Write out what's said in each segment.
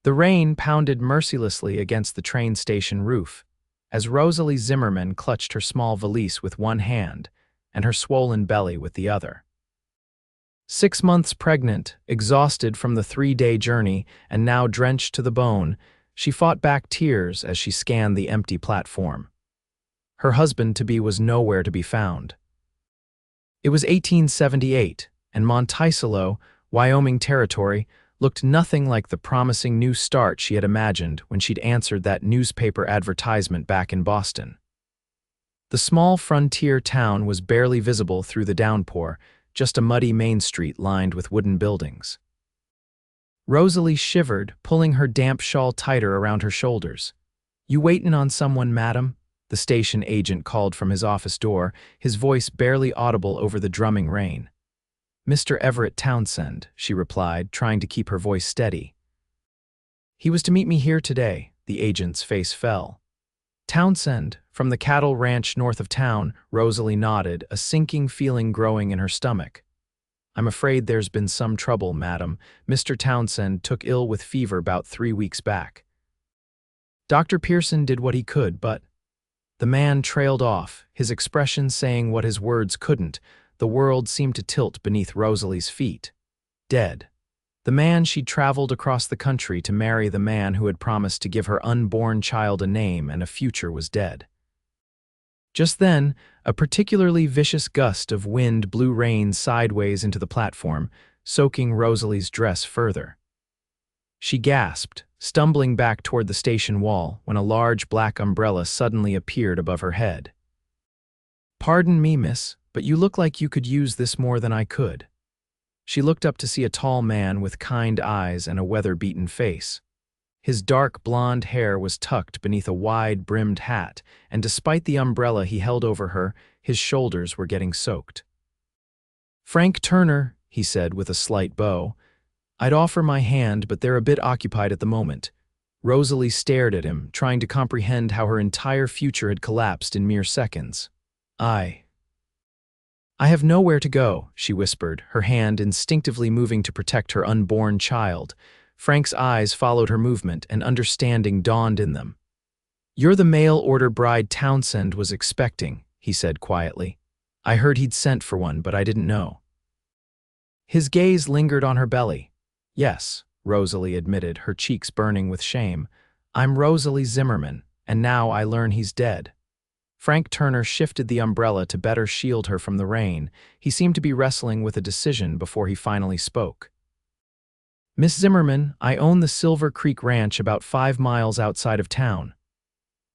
The rain pounded mercilessly against the train station roof, as Rosalie Zimmerman clutched her small valise with one hand and her swollen belly with the other. 6 months pregnant, exhausted from the 3-day journey and now drenched to the bone, she fought back tears as she scanned the empty platform. Her husband-to-be was nowhere to be found. It was 1878, and Monticello, Wyoming Territory, looked nothing like the promising new start she had imagined when she'd answered that newspaper advertisement back in Boston. The small frontier town was barely visible through the downpour, just a muddy main street lined with wooden buildings. Rosalie shivered, pulling her damp shawl tighter around her shoulders. "You waitin' on someone, madam?" the station agent called from his office door, his voice barely audible over the drumming rain. "Mr. Everett Townsend," she replied, trying to keep her voice steady. "He was to meet me here today." The agent's face fell. "Townsend, from the cattle ranch north of town," Rosalie nodded, a sinking feeling growing in her stomach. "I'm afraid there's been some trouble, madam. Mr. Townsend took ill with fever about 3 weeks back. Dr. Pearson did what he could, but—" The man trailed off, his expression saying what his words couldn't. The world seemed to tilt beneath Rosalie's feet. Dead. The man she'd traveled across the country to marry, the man who had promised to give her unborn child a name and a future, was dead. Just then, a particularly vicious gust of wind blew rain sideways into the platform, soaking Rosalie's dress further. She gasped, stumbling back toward the station wall when a large black umbrella suddenly appeared above her head. "Pardon me, miss, but you look like you could use this more than I could." She looked up to see a tall man with kind eyes and a weather-beaten face. His dark blonde hair was tucked beneath a wide-brimmed hat, and despite the umbrella he held over her, his shoulders were getting soaked. "Frank Turner," he said with a slight bow. "I'd offer my hand, but they're a bit occupied at the moment." Rosalie stared at him, trying to comprehend how her entire future had collapsed in mere seconds. I have nowhere to go," she whispered, her hand instinctively moving to protect her unborn child. Frank's eyes followed her movement, and understanding dawned in them. "You're the mail-order bride Townsend was expecting," he said quietly. "I heard he'd sent for one, but I didn't know." His gaze lingered on her belly. "Yes," Rosalie admitted, her cheeks burning with shame. "I'm Rosalie Zimmerman, and now I learn he's dead." Frank Turner shifted the umbrella to better shield her from the rain. He seemed to be wrestling with a decision before he finally spoke. "Miss Zimmerman, I own the Silver Creek Ranch about 5 miles outside of town.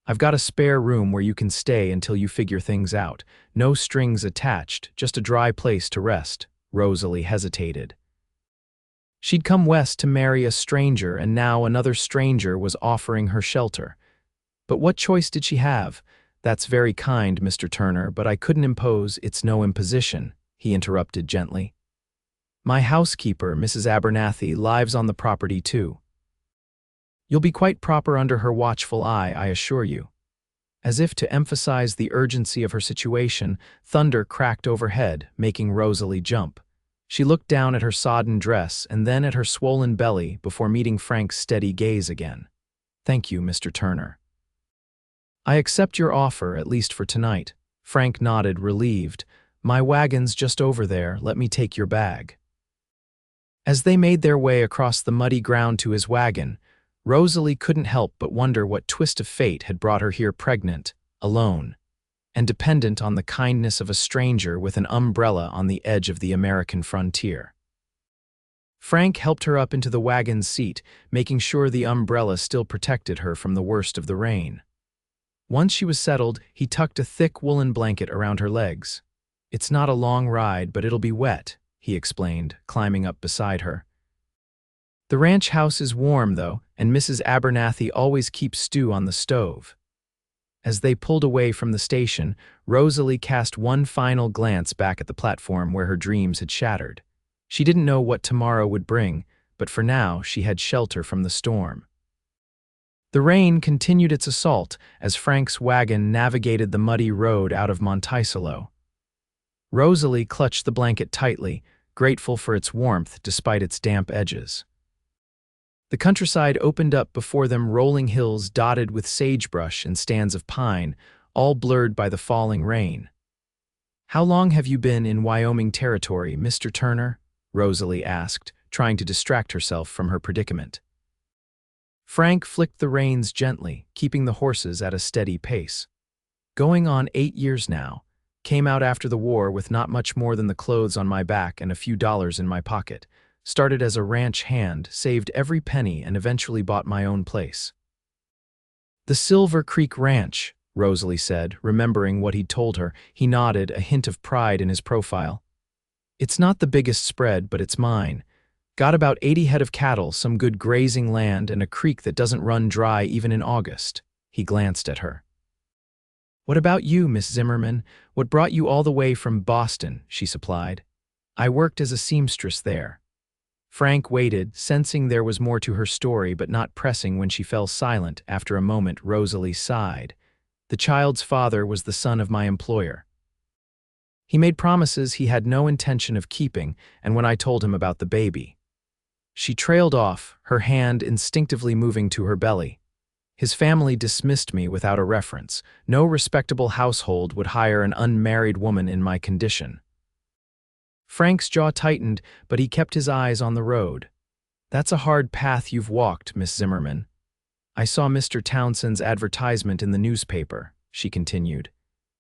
I've got a spare room where you can stay until you figure things out. No strings attached, just a dry place to rest." Rosalie hesitated. She'd come west to marry a stranger, and now another stranger was offering her shelter. But what choice did she have? "That's very kind, Mr. Turner, but I couldn't impose." "It's no imposition," he interrupted gently. "My housekeeper, Mrs. Abernathy, lives on the property too. You'll be quite proper under her watchful eye, I assure you." As if to emphasize the urgency of her situation, thunder cracked overhead, making Rosalie jump. She looked down at her sodden dress and then at her swollen belly before meeting Frank's steady gaze again. "Thank you, Mr. Turner." "I accept your offer, at least for tonight." Frank nodded, relieved. "My wagon's just over there. Let me take your bag." As they made their way across the muddy ground to his wagon, Rosalie couldn't help but wonder what twist of fate had brought her here pregnant, alone, and dependent on the kindness of a stranger with an umbrella on the edge of the American frontier. Frank helped her up into the wagon's seat, making sure the umbrella still protected her from the worst of the rain. Once she was settled, he tucked a thick woolen blanket around her legs. "It's not a long ride, but it'll be wet," he explained, climbing up beside her. "The ranch house is warm, though, and Mrs. Abernathy always keeps stew on the stove." As they pulled away from the station, Rosalie cast one final glance back at the platform where her dreams had shattered. She didn't know what tomorrow would bring, but for now she had shelter from the storm. The rain continued its assault as Frank's wagon navigated the muddy road out of Monticello. Rosalie clutched the blanket tightly, grateful for its warmth despite its damp edges. The countryside opened up before them, rolling hills dotted with sagebrush and stands of pine, all blurred by the falling rain. "How long have you been in Wyoming Territory, Mr. Turner?" Rosalie asked, trying to distract herself from her predicament. Frank flicked the reins gently, keeping the horses at a steady pace. "Going on 8 years now. Came out after the war with not much more than the clothes on my back and a few dollars in my pocket. Started as a ranch hand, saved every penny, and eventually bought my own place." "The Silver Creek Ranch," Rosalie said, remembering what he'd told her. He nodded, a hint of pride in his profile. "It's not the biggest spread, but it's mine. Got about 80 head of cattle, some good grazing land, and a creek that doesn't run dry even in August." He glanced at her. "What about you, Miss Zimmerman? What brought you all the way from Boston?" she supplied. "I worked as a seamstress there." Frank waited, sensing there was more to her story but not pressing when she fell silent. After a moment, Rosalie sighed. "The child's father was the son of my employer. He made promises he had no intention of keeping, and when I told him about the baby..." She trailed off, her hand instinctively moving to her belly. "His family dismissed me without a reference. No respectable household would hire an unmarried woman in my condition." Frank's jaw tightened, but he kept his eyes on the road. "That's a hard path you've walked, Miss Zimmerman. I saw Mr. Townsend's advertisement in the newspaper," she continued.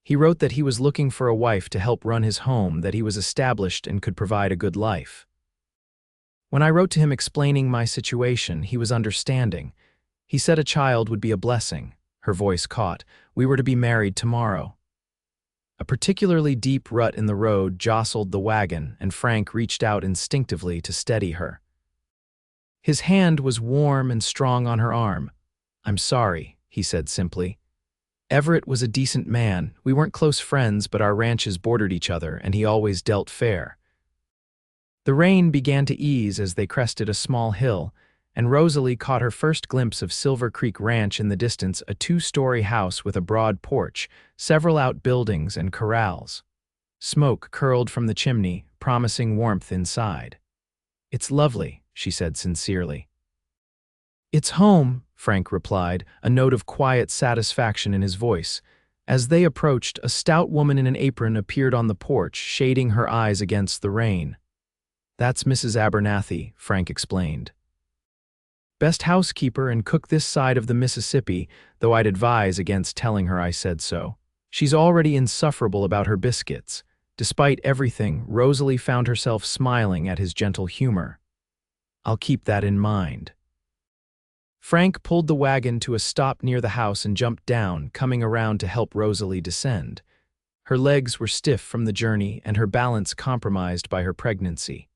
"He wrote that he was looking for a wife to help run his home, that he was established and could provide a good life. When I wrote to him explaining my situation, he was understanding. He said a child would be a blessing." Her voice caught. "We were to be married tomorrow." A particularly deep rut in the road jostled the wagon, and Frank reached out instinctively to steady her. His hand was warm and strong on her arm. "I'm sorry," he said simply. "Everett was a decent man. We weren't close friends, but our ranches bordered each other, and he always dealt fair." The rain began to ease as they crested a small hill, and Rosalie caught her first glimpse of Silver Creek Ranch in the distance, a 2-story house with a broad porch, several outbuildings and corrals. Smoke curled from the chimney, promising warmth inside. "It's lovely," she said sincerely. "It's home," Frank replied, a note of quiet satisfaction in his voice. As they approached, a stout woman in an apron appeared on the porch, shading her eyes against the rain. "That's Mrs. Abernathy," Frank explained. "Best housekeeper and cook this side of the Mississippi, though I'd advise against telling her I said so. She's already insufferable about her biscuits." Despite everything, Rosalie found herself smiling at his gentle humor. "I'll keep that in mind." Frank pulled the wagon to a stop near the house and jumped down, coming around to help Rosalie descend. Her legs were stiff from the journey and her balance compromised by her pregnancy.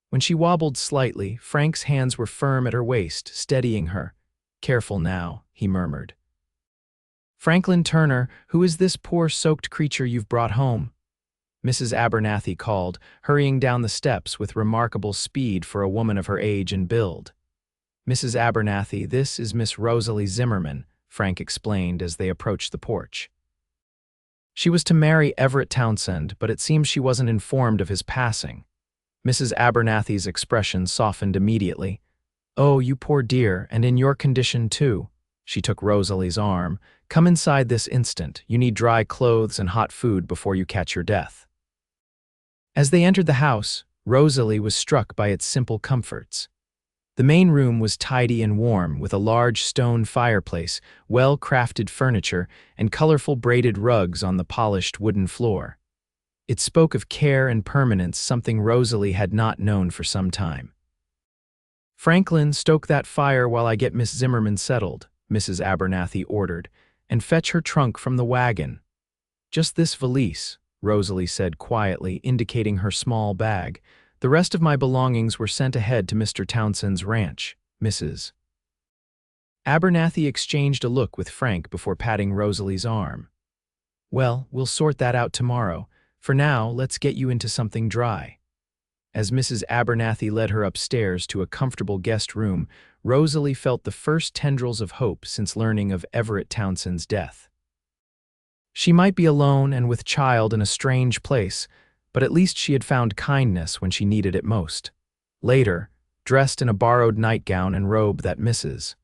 When she wobbled slightly, Frank's hands were firm at her waist, steadying her. "Careful now," he murmured. "Franklin Turner, who is this poor soaked creature you've brought home?" Mrs. Abernathy called, hurrying down the steps with remarkable speed for a woman of her age and build. "Mrs. Abernathy, this is Miss Rosalie Zimmerman," Frank explained as they approached the porch. She was to marry Everett Townsend, but it seems she wasn't informed of his passing. Mrs. Abernathy's expression softened immediately. "Oh, you poor dear, and in your condition too." She took Rosalie's arm. "Come inside this instant. You need dry clothes and hot food before you catch your death." As they entered the house, Rosalie was struck by its simple comforts. The main room was tidy and warm, with a large stone fireplace, well-crafted furniture, and colorful braided rugs on the polished wooden floor. It spoke of care and permanence, something Rosalie had not known for some time. "Franklin, stoke that fire while I get Miss Zimmerman settled," Mrs. Abernathy ordered, "and fetch her trunk from the wagon." "Just this valise," Rosalie said quietly, indicating her small bag. "The rest of my belongings were sent ahead to Mr. Townsend's ranch, Mrs. Abernathy exchanged a look with Frank before patting Rosalie's arm. "Well, we'll sort that out tomorrow. For now, let's get you into something dry." As Mrs. Abernathy led her upstairs to a comfortable guest room, Rosalie felt the first tendrils of hope since learning of Everett Townsend's death. She might be alone and with child in a strange place, but at least she had found kindness when she needed it most. Later, dressed in a borrowed nightgown and robe that Mrs.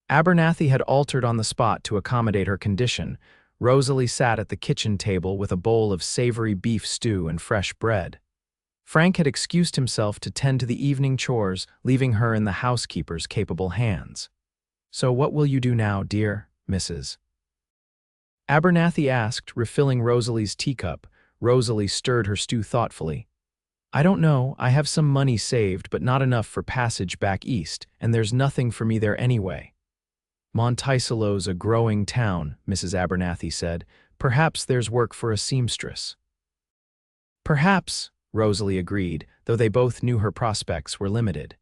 Abernathy had altered on the spot to accommodate her condition. Rosalie sat at the kitchen table with a bowl of savory beef stew and fresh bread. Frank had excused himself to tend to the evening chores, leaving her in the housekeeper's capable hands. "So what will you do now, dear Mrs. Abernathy asked, refilling Rosalie's teacup. Rosalie stirred her stew thoughtfully. "I don't know. I have some money saved, but not enough for passage back east, and there's nothing for me there anyway." "Monticelo's a growing town," Mrs. Abernathy said. "Perhaps there's work for a seamstress." "Perhaps," Rosalie agreed, though they both knew her prospects were limited.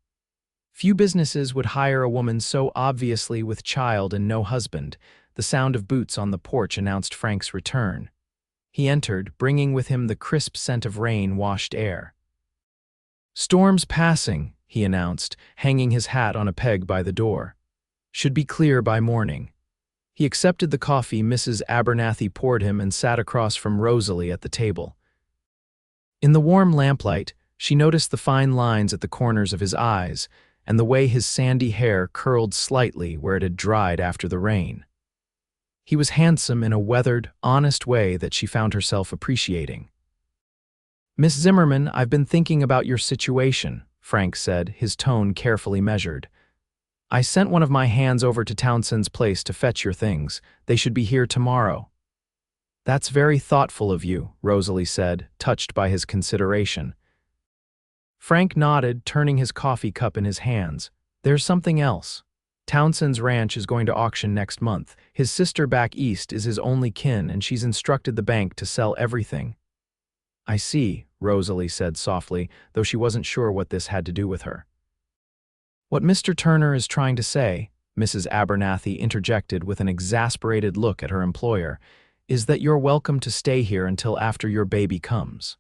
Few businesses would hire a woman so obviously with child and no husband. The sound of boots on the porch announced Frank's return. He entered, bringing with him the crisp scent of rain-washed air. "Storm's passing," he announced, hanging his hat on a peg by the door. "Should be clear by morning." He accepted the coffee Mrs. Abernathy poured him and sat across from Rosalie at the table. In the warm lamplight, she noticed the fine lines at the corners of his eyes and the way his sandy hair curled slightly where it had dried after the rain. He was handsome in a weathered, honest way that she found herself appreciating. "Miss Zimmerman, I've been thinking about your situation," Frank said, his tone carefully measured. "I sent one of my hands over to Townsend's place to fetch your things. They should be here tomorrow." "That's very thoughtful of you," Rosalie said, touched by his consideration. Frank nodded, turning his coffee cup in his hands. "There's something else. Townsend's ranch is going to auction next month. His sister back east is his only kin, and she's instructed the bank to sell everything." "I see," Rosalie said softly, though she wasn't sure what this had to do with her. "What Mr. Turner is trying to say," Mrs. Abernathy interjected with an exasperated look at her employer, "is that you're welcome to stay here until after your baby comes."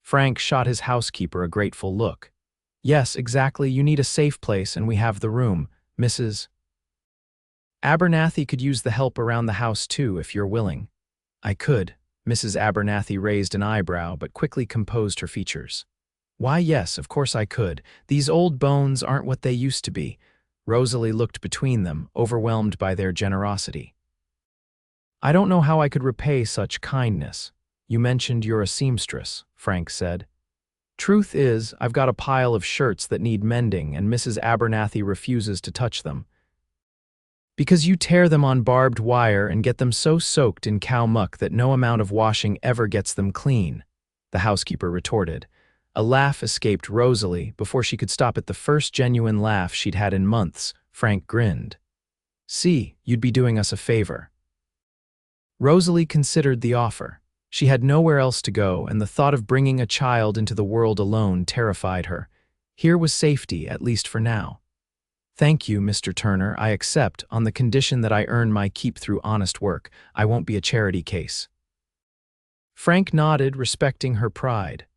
Frank shot his housekeeper a grateful look. "Yes, exactly. You need a safe place, and we have the room. Mrs. Abernathy could use the help around the house too, if you're willing." "I could." Mrs. Abernathy raised an eyebrow, but quickly composed her features. "Why, yes, of course I could. These old bones aren't what they used to be." Rosalie looked between them, overwhelmed by their generosity. "I don't know how I could repay such kindness. You mentioned you're a seamstress," Frank said. "Truth is, I've got a pile of shirts that need mending, and Mrs. Abernathy refuses to touch them. Because you tear them on barbed wire and get them so soaked in cow muck that no amount of washing ever gets them clean," the housekeeper retorted. A laugh escaped Rosalie before she could stop it, the first genuine laugh she'd had in months. Frank grinned. "See, you'd be doing us a favor." Rosalie considered the offer. She had nowhere else to go, and the thought of bringing a child into the world alone terrified her. Here was safety, at least for now. "Thank you, Mr. Turner. I accept, on the condition that I earn my keep through honest work. I won't be a charity case." Frank nodded, respecting her pride.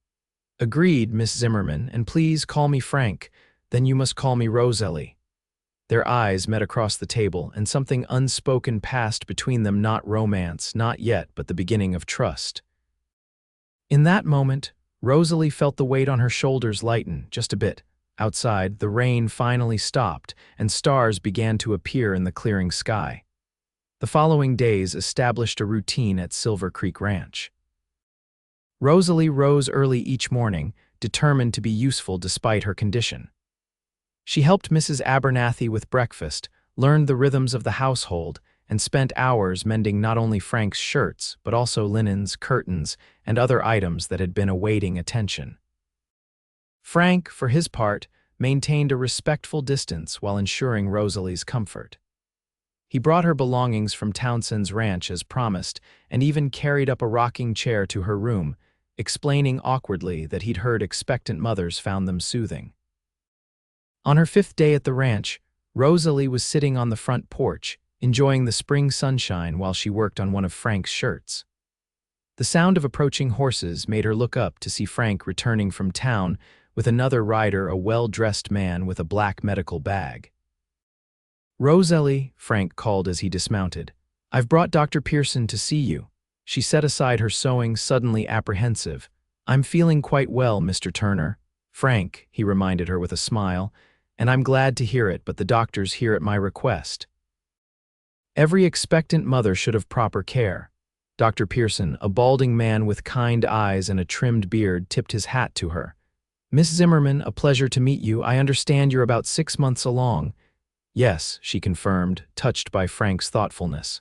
"Agreed, Miss Zimmerman, and please call me Frank. Then you must call me Rosalie." Their eyes met across the table, and something unspoken passed between them, not romance, not yet, but the beginning of trust. In that moment, Rosalie felt the weight on her shoulders lighten, just a bit. Outside, the rain finally stopped, and stars began to appear in the clearing sky. The following days established a routine at Silver Creek Ranch. Rosalie rose early each morning, determined to be useful despite her condition. She helped Mrs. Abernathy with breakfast, learned the rhythms of the household, and spent hours mending not only Frank's shirts, but also linens, curtains, and other items that had been awaiting attention. Frank, for his part, maintained a respectful distance while ensuring Rosalie's comfort. He brought her belongings from Townsend's ranch as promised, and even carried up a rocking chair to her room, explaining awkwardly that he'd heard expectant mothers found them soothing. On her 5th day at the ranch, Rosalie was sitting on the front porch, enjoying the spring sunshine while she worked on one of Frank's shirts. The sound of approaching horses made her look up to see Frank returning from town with another rider, a well-dressed man with a black medical bag. "Rosalie," Frank called as he dismounted, "I've brought Dr. Pearson to see you." She set aside her sewing, suddenly apprehensive. "I'm feeling quite well, Mr. Turner." Frank, he reminded her with a smile, and I'm glad to hear it, but the doctor's here at my request. Every expectant mother should have proper care. Dr. Pearson, a balding man with kind eyes and a trimmed beard, tipped his hat to her. Miss Zimmerman, a pleasure to meet you. I understand you're about 6 months along. Yes, she confirmed, touched by Frank's thoughtfulness.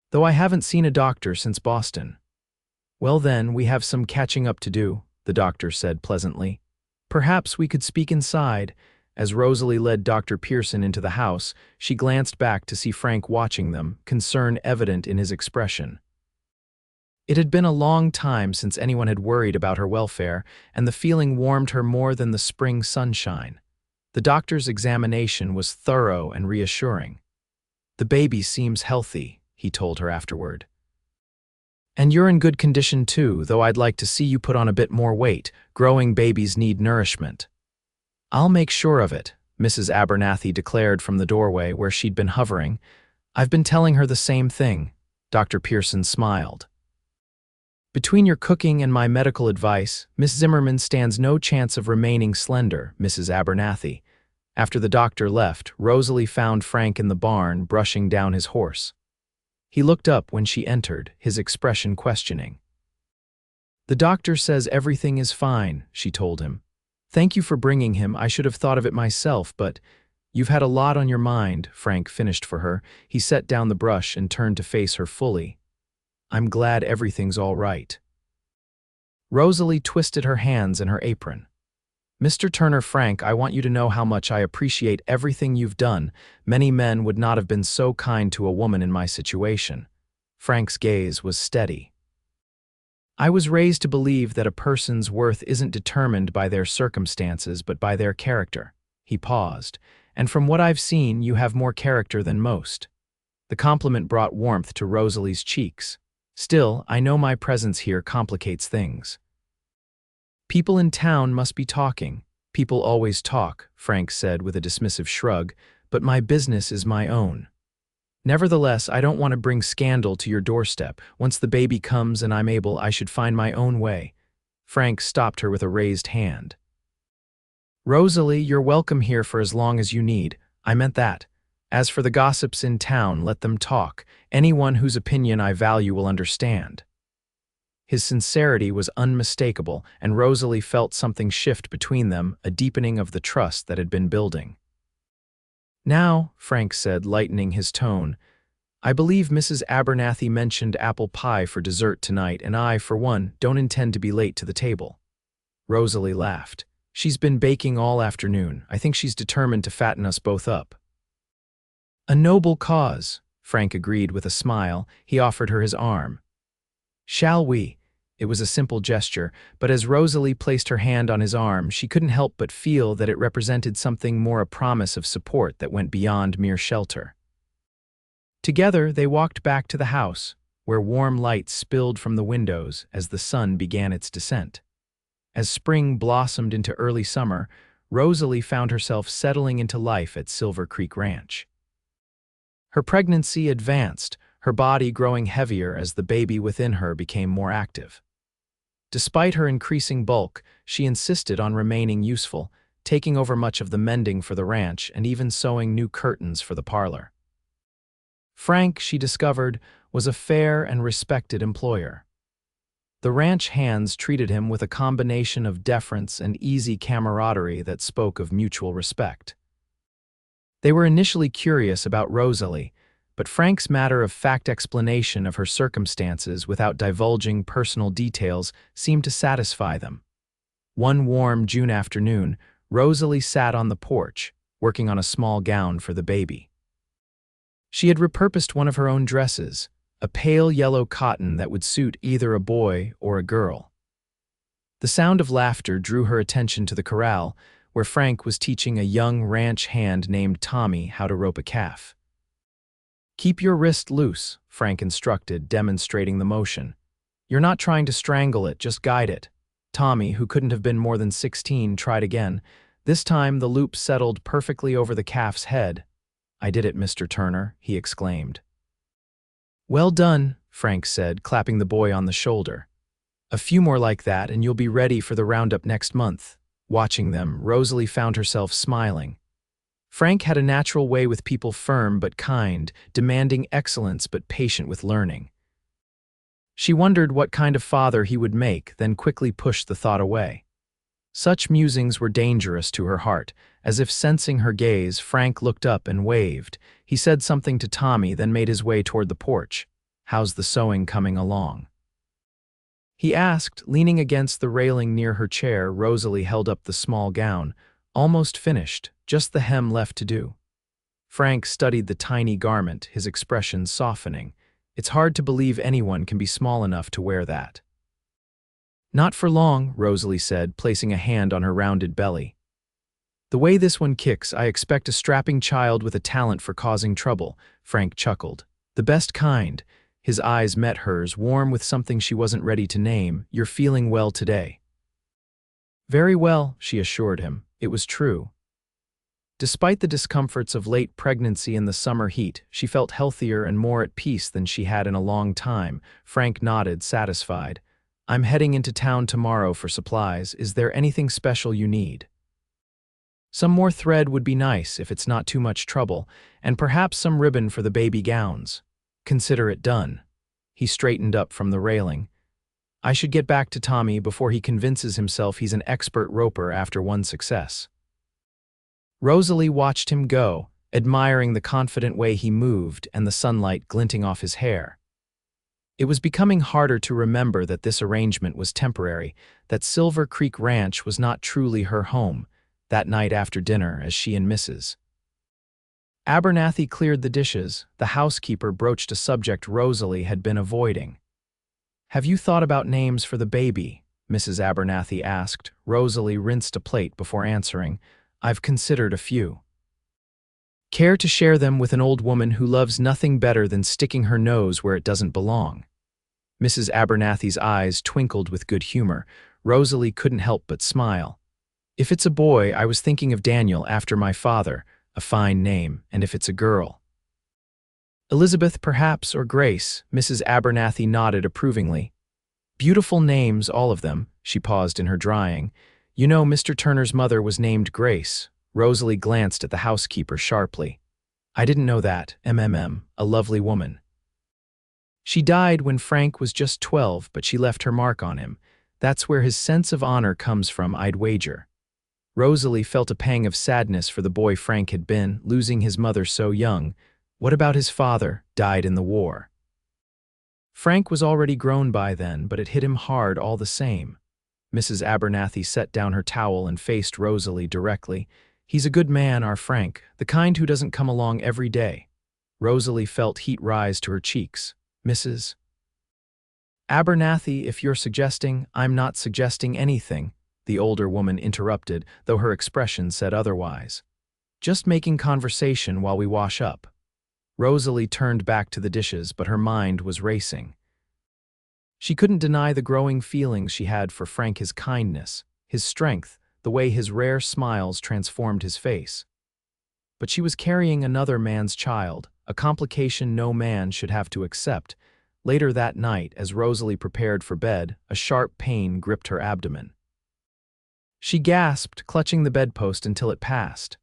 Though I haven't seen a doctor since Boston. Well then, we have some catching up to do, the doctor said pleasantly. Perhaps we could speak inside. As Rosalie led Dr. Pearson into the house, she glanced back to see Frank watching them, concern evident in his expression. It had been a long time since anyone had worried about her welfare, and the feeling warmed her more than the spring sunshine. The doctor's examination was thorough and reassuring. The baby seems healthy, he told her afterward. And you're in good condition too, though I'd like to see you put on a bit more weight. Growing babies need nourishment. I'll make sure of it, Mrs. Abernathy declared from the doorway where she'd been hovering. I've been telling her the same thing. Dr. Pearson smiled. Between your cooking and my medical advice, Miss Zimmerman stands no chance of remaining slender, Mrs. Abernathy. After the doctor left, Rosalie found Frank in the barn brushing down his horse. He looked up when she entered, his expression questioning. The doctor says everything is fine, she told him. Thank you for bringing him. I should have thought of it myself, but you've had a lot on your mind, Frank finished for her. He set down the brush and turned to face her fully. I'm glad everything's all right. Rosalie twisted her hands in her apron. Mr. Turner, Frank, I want you to know how much I appreciate everything you've done. Many men would not have been so kind to a woman in my situation. Frank's gaze was steady. I was raised to believe that a person's worth isn't determined by their circumstances but by their character. He paused. And from what I've seen, you have more character than most. The compliment brought warmth to Rosalie's cheeks. Still, I know my presence here complicates things. People in town must be talking. People always talk, Frank said with a dismissive shrug, but my business is my own. Nevertheless, I don't want to bring scandal to your doorstep. Once the baby comes and I'm able, I should find my own way. Frank stopped her with a raised hand. Rosalie, you're welcome here for as long as you need. I meant that. As for the gossips in town, let them talk. Anyone whose opinion I value will understand. His sincerity was unmistakable, and Rosalie felt something shift between them, a deepening of the trust that had been building. Now, Frank said, lightening his tone, I believe Mrs. Abernathy mentioned apple pie for dessert tonight, and I, for one, don't intend to be late to the table. Rosalie laughed. She's been baking all afternoon. I think she's determined to fatten us both up. A noble cause, Frank agreed with a smile. He offered her his arm. Shall we? It was a simple gesture, but as Rosalie placed her hand on his arm, she couldn't help but feel that it represented something more, a promise of support that went beyond mere shelter. Together, they walked back to the house, where warm light spilled from the windows as the sun began its descent. As spring blossomed into early summer, Rosalie found herself settling into life at Silver Creek Ranch. Her pregnancy advanced, her body growing heavier as the baby within her became more active. Despite her increasing bulk, she insisted on remaining useful, taking over much of the mending for the ranch and even sewing new curtains for the parlor. Frank, she discovered, was a fair and respected employer. The ranch hands treated him with a combination of deference and easy camaraderie that spoke of mutual respect. They were initially curious about Rosalie, but Frank's matter-of-fact explanation of her circumstances without divulging personal details seemed to satisfy them. One warm June afternoon, Rosalie sat on the porch, working on a small gown for the baby. She had repurposed one of her own dresses, a pale yellow cotton that would suit either a boy or a girl. The sound of laughter drew her attention to the corral, where Frank was teaching a young ranch hand named Tommy how to rope a calf. Keep your wrist loose, Frank instructed, demonstrating the motion. You're not trying to strangle it, just guide it. Tommy, who couldn't have been more than 16, tried again. This time the loop settled perfectly over the calf's head. I did it, Mr. Turner, he exclaimed. Well done, Frank said, clapping the boy on the shoulder. A few more like that and you'll be ready for the roundup next month. Watching them, Rosalie found herself smiling. Frank had a natural way with people, firm but kind, demanding excellence but patient with learning. She wondered what kind of father he would make, then quickly pushed the thought away. Such musings were dangerous to her heart. As if sensing her gaze, Frank looked up and waved. He said something to Tommy, then made his way toward the porch. "How's the sewing coming along?" he asked, leaning against the railing near her chair. Rosalie held up the small gown. "Almost finished, just the hem left to do." Frank studied the tiny garment, his expression softening. "It's hard to believe anyone can be small enough to wear that." "Not for long," Rosalie said, placing a hand on her rounded belly. "The way this one kicks, I expect a strapping child with a talent for causing trouble," Frank chuckled. "The best kind." His eyes met hers, warm with something she wasn't ready to name. "You're feeling well today." "Very well," she assured him. It was true. Despite the discomforts of late pregnancy and the summer heat, she felt healthier and more at peace than she had in a long time. Frank nodded, satisfied. "I'm heading into town tomorrow for supplies. Is there anything special you need?" "Some more thread would be nice if it's not too much trouble, and perhaps some ribbon for the baby gowns." "Consider it done." He straightened up from the railing. "I should get back to Tommy before he convinces himself he's an expert roper after one success." Rosalie watched him go, admiring the confident way he moved and the sunlight glinting off his hair. It was becoming harder to remember that this arrangement was temporary, that Silver Creek Ranch was not truly her home. That night after dinner, as she and Mrs. Abernathy cleared the dishes, the housekeeper broached a subject Rosalie had been avoiding. "Have you thought about names for the baby?" Mrs. Abernathy asked. Rosalie rinsed a plate before answering. "I've considered a few." "Care to share them with an old woman who loves nothing better than sticking her nose where it doesn't belong?" Mrs. Abernathy's eyes twinkled with good humor. Rosalie couldn't help but smile. "If it's a boy, I was thinking of Daniel, after my father. A fine name. And if it's a girl?" "Elizabeth, perhaps, or Grace." Mrs. Abernathy nodded approvingly. "Beautiful names, all of them." She paused in her drying. "You know, Mr. Turner's mother was named Grace." Rosalie glanced at the housekeeper sharply. "I didn't know that. A lovely woman." "She died when Frank was just 12, but she left her mark on him. That's where his sense of honor comes from, I'd wager." Rosalie felt a pang of sadness for the boy Frank had been, losing his mother so young. What about his father? Died in the war. Frank was already grown by then, but it hit him hard all the same. Mrs. Abernathy set down her towel and faced Rosalie directly. "He's a good man, our Frank, the kind who doesn't come along every day." Rosalie felt heat rise to her cheeks. "Mrs. Abernathy, if you're suggesting—" "I'm not suggesting anything," the older woman interrupted, though her expression said otherwise. "Just making conversation while we wash up." Rosalie turned back to the dishes, but her mind was racing. She couldn't deny the growing feelings she had for Frank, his kindness, his strength, the way his rare smiles transformed his face. But she was carrying another man's child, a complication no man should have to accept. Later that night, as Rosalie prepared for bed, a sharp pain gripped her abdomen. She gasped, clutching the bedpost until it passed.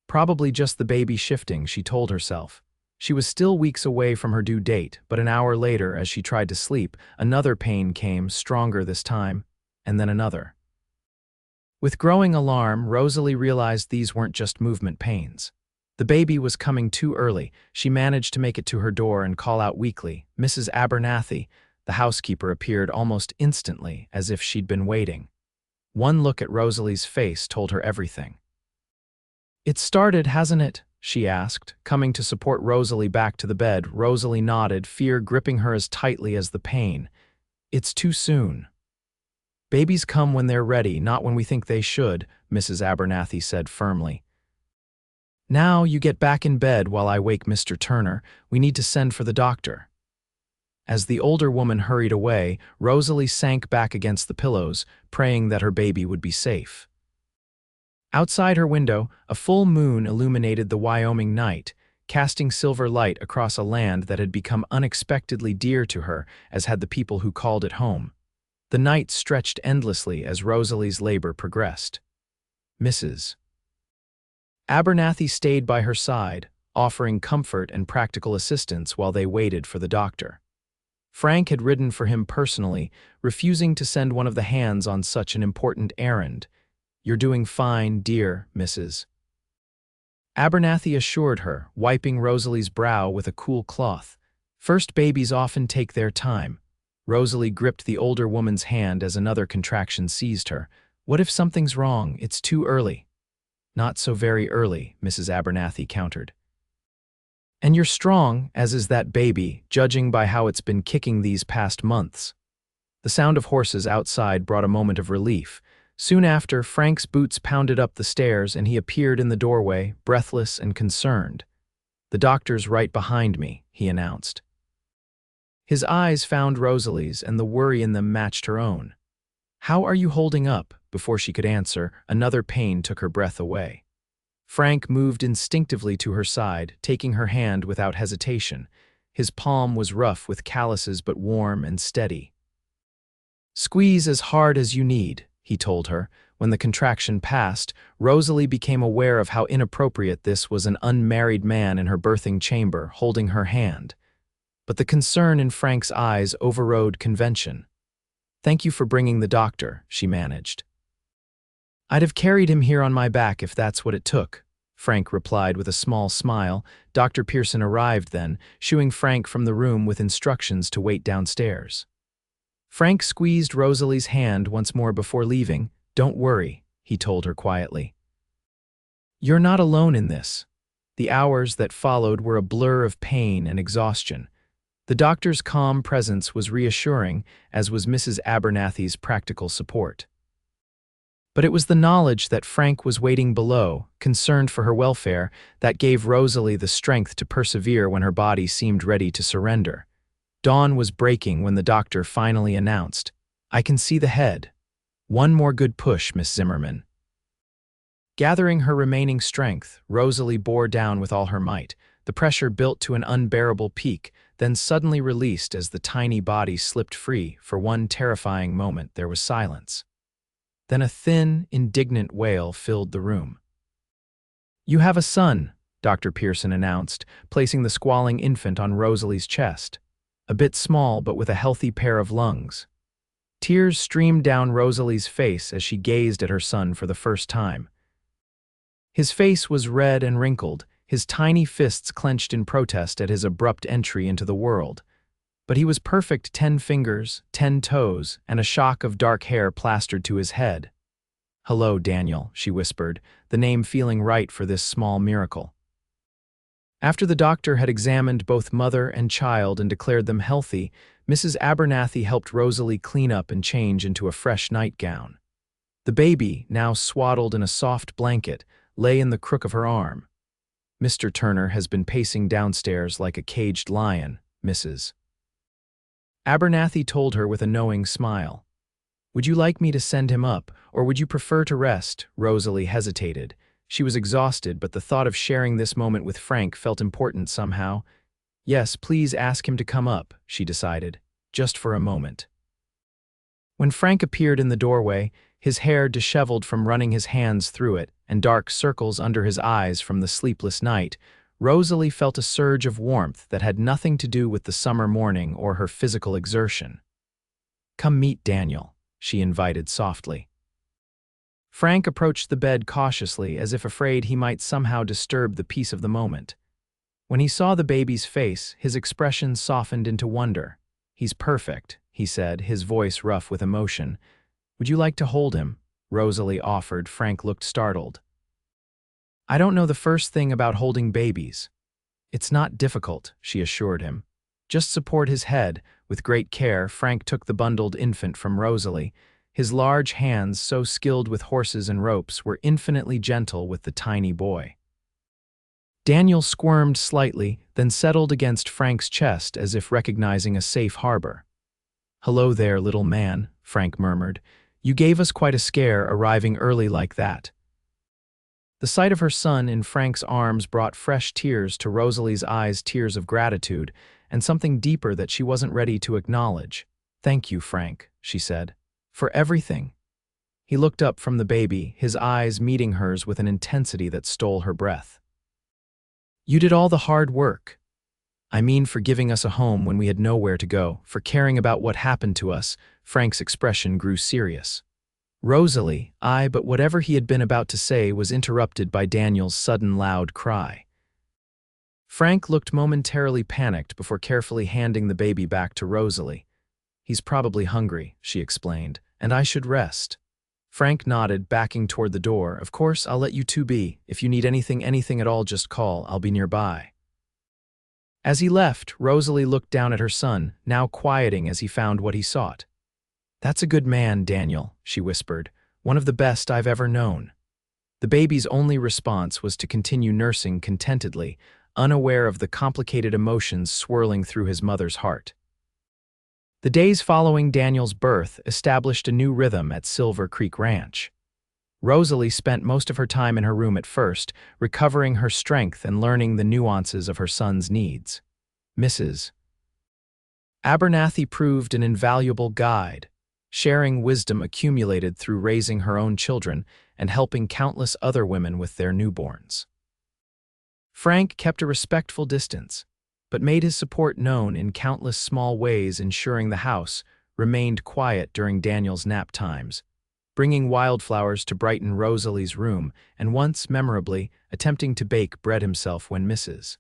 Probably just the baby shifting, she told herself. She was still weeks away from her due date, but an hour later, as she tried to sleep, another pain came, stronger this time, and then another. With growing alarm, Rosalie realized these weren't just movement pains. The baby was coming too early. She managed to make it to her door and call out weakly, "Mrs. Abernathy." The housekeeper appeared almost instantly, as if she'd been waiting. One look at Rosalie's face told her everything. "It started, hasn't it?" she asked, coming to support Rosalie back to the bed. Rosalie nodded, fear gripping her as tightly as the pain. "It's too soon." "Babies come when they're ready, not when we think they should," Mrs. Abernathy said firmly. "Now you get back in bed while I wake Mr. Turner. We need to send for the doctor." As the older woman hurried away, Rosalie sank back against the pillows, praying that her baby would be safe. Outside her window, a full moon illuminated the Wyoming night, casting silver light across a land that had become unexpectedly dear to her, as had the people who called it home. The night stretched endlessly as Rosalie's labor progressed. Mrs. Abernathy stayed by her side, offering comfort and practical assistance while they waited for the doctor. Frank had ridden for him personally, refusing to send one of the hands on such an important errand. "You're doing fine, dear Mrs. Abernathy assured her, wiping Rosalie's brow with a cool cloth. "First babies often take their time." Rosalie gripped the older woman's hand as another contraction seized her. "What if something's wrong? It's too early." "Not so very early," Mrs. Abernathy countered. "And you're strong, as is that baby, judging by how it's been kicking these past months." The sound of horses outside brought a moment of relief. Soon after, Frank's boots pounded up the stairs and he appeared in the doorway, breathless and concerned. "The doctor's right behind me," he announced. His eyes found Rosalie's, and the worry in them matched her own. "How are you holding up?" Before she could answer, another pain took her breath away. Frank moved instinctively to her side, taking her hand without hesitation. His palm was rough with calluses but warm and steady. "Squeeze as hard as you need," he told her. When the contraction passed, Rosalie became aware of how inappropriate this was, an unmarried man in her birthing chamber, holding her hand. But the concern in Frank's eyes overrode convention. "Thank you for bringing the doctor," she managed. "I'd have carried him here on my back if that's what it took," Frank replied with a small smile. Dr. Pearson arrived then, shooing Frank from the room with instructions to wait downstairs. Frank squeezed Rosalie's hand once more before leaving. "Don't worry," he told her quietly. "You're not alone in this." The hours that followed were a blur of pain and exhaustion. The doctor's calm presence was reassuring, as was Mrs. Abernathy's practical support. But it was the knowledge that Frank was waiting below, concerned for her welfare, that gave Rosalie the strength to persevere when her body seemed ready to surrender. Dawn was breaking when the doctor finally announced, "I can see the head. One more good push, Miss Zimmerman." Gathering her remaining strength, Rosalie bore down with all her might. The pressure built to an unbearable peak, then suddenly released as the tiny body slipped free. For one terrifying moment, there was silence. Then a thin, indignant wail filled the room. "You have a son," Dr. Pearson announced, placing the squalling infant on Rosalie's chest. A bit small, but with a healthy pair of lungs. Tears streamed down Rosalie's face as she gazed at her son for the first time. His face was red and wrinkled, his tiny fists clenched in protest at his abrupt entry into the world. But he was perfect, 10 fingers, 10 toes, and a shock of dark hair plastered to his head. "Hello, Daniel," she whispered, the name feeling right for this small miracle. After the doctor had examined both mother and child and declared them healthy, Mrs. Abernathy helped Rosalie clean up and change into a fresh nightgown. The baby, now swaddled in a soft blanket, lay in the crook of her arm. "Mr. Turner has been pacing downstairs like a caged lion," Mrs. Abernathy told her with a knowing smile. "Would you like me to send him up, or would you prefer to rest?" Rosalie hesitated. She was exhausted, but the thought of sharing this moment with Frank felt important somehow. "Yes, please ask him to come up," she decided, "just for a moment." When Frank appeared in the doorway, his hair disheveled from running his hands through it, and dark circles under his eyes from the sleepless night, Rosalie felt a surge of warmth that had nothing to do with the summer morning or her physical exertion. "Come meet Daniel," she invited softly. Frank approached the bed cautiously, as if afraid he might somehow disturb the peace of the moment. When he saw the baby's face, his expression softened into wonder. "He's perfect," he said, his voice rough with emotion. "Would you like to hold him?" Rosalie offered. Frank looked startled. "I don't know the first thing about holding babies." "It's not difficult," she assured him. "Just support his head." With great care, Frank took the bundled infant from Rosalie. His large hands, so skilled with horses and ropes, were infinitely gentle with the tiny boy. Daniel squirmed slightly, then settled against Frank's chest as if recognizing a safe harbor. "Hello there, little man," Frank murmured. "You gave us quite a scare arriving early like that." The sight of her son in Frank's arms brought fresh tears to Rosalie's eyes, tears of gratitude, and something deeper that she wasn't ready to acknowledge. "Thank you, Frank," she said. "For everything." He looked up from the baby, his eyes meeting hers with an intensity that stole her breath. "You did all the hard work. I mean for giving us a home when we had nowhere to go, for caring about what happened to us." Frank's expression grew serious. "Rosalie, but whatever he had been about to say was interrupted by Daniel's sudden loud cry. Frank looked momentarily panicked before carefully handing the baby back to Rosalie. "He's probably hungry," she explained, "and I should rest." Frank nodded, backing toward the door. "Of course, I'll let you two be. If you need anything at all, just call. I'll be nearby." As he left, Rosalie looked down at her son, now quieting as he found what he sought. "That's a good man, Daniel," she whispered. "One of the best I've ever known." The baby's only response was to continue nursing contentedly, unaware of the complicated emotions swirling through his mother's heart. The days following Daniel's birth established a new rhythm at Silver Creek Ranch. Rosalie spent most of her time in her room at first, recovering her strength and learning the nuances of her son's needs. Mrs. Abernathy proved an invaluable guide, sharing wisdom accumulated through raising her own children and helping countless other women with their newborns. Frank kept a respectful distance, but made his support known in countless small ways, ensuring the house remained quiet during Daniel's nap times, bringing wildflowers to brighten Rosalie's room, and once, memorably, attempting to bake bread himself when Mrs.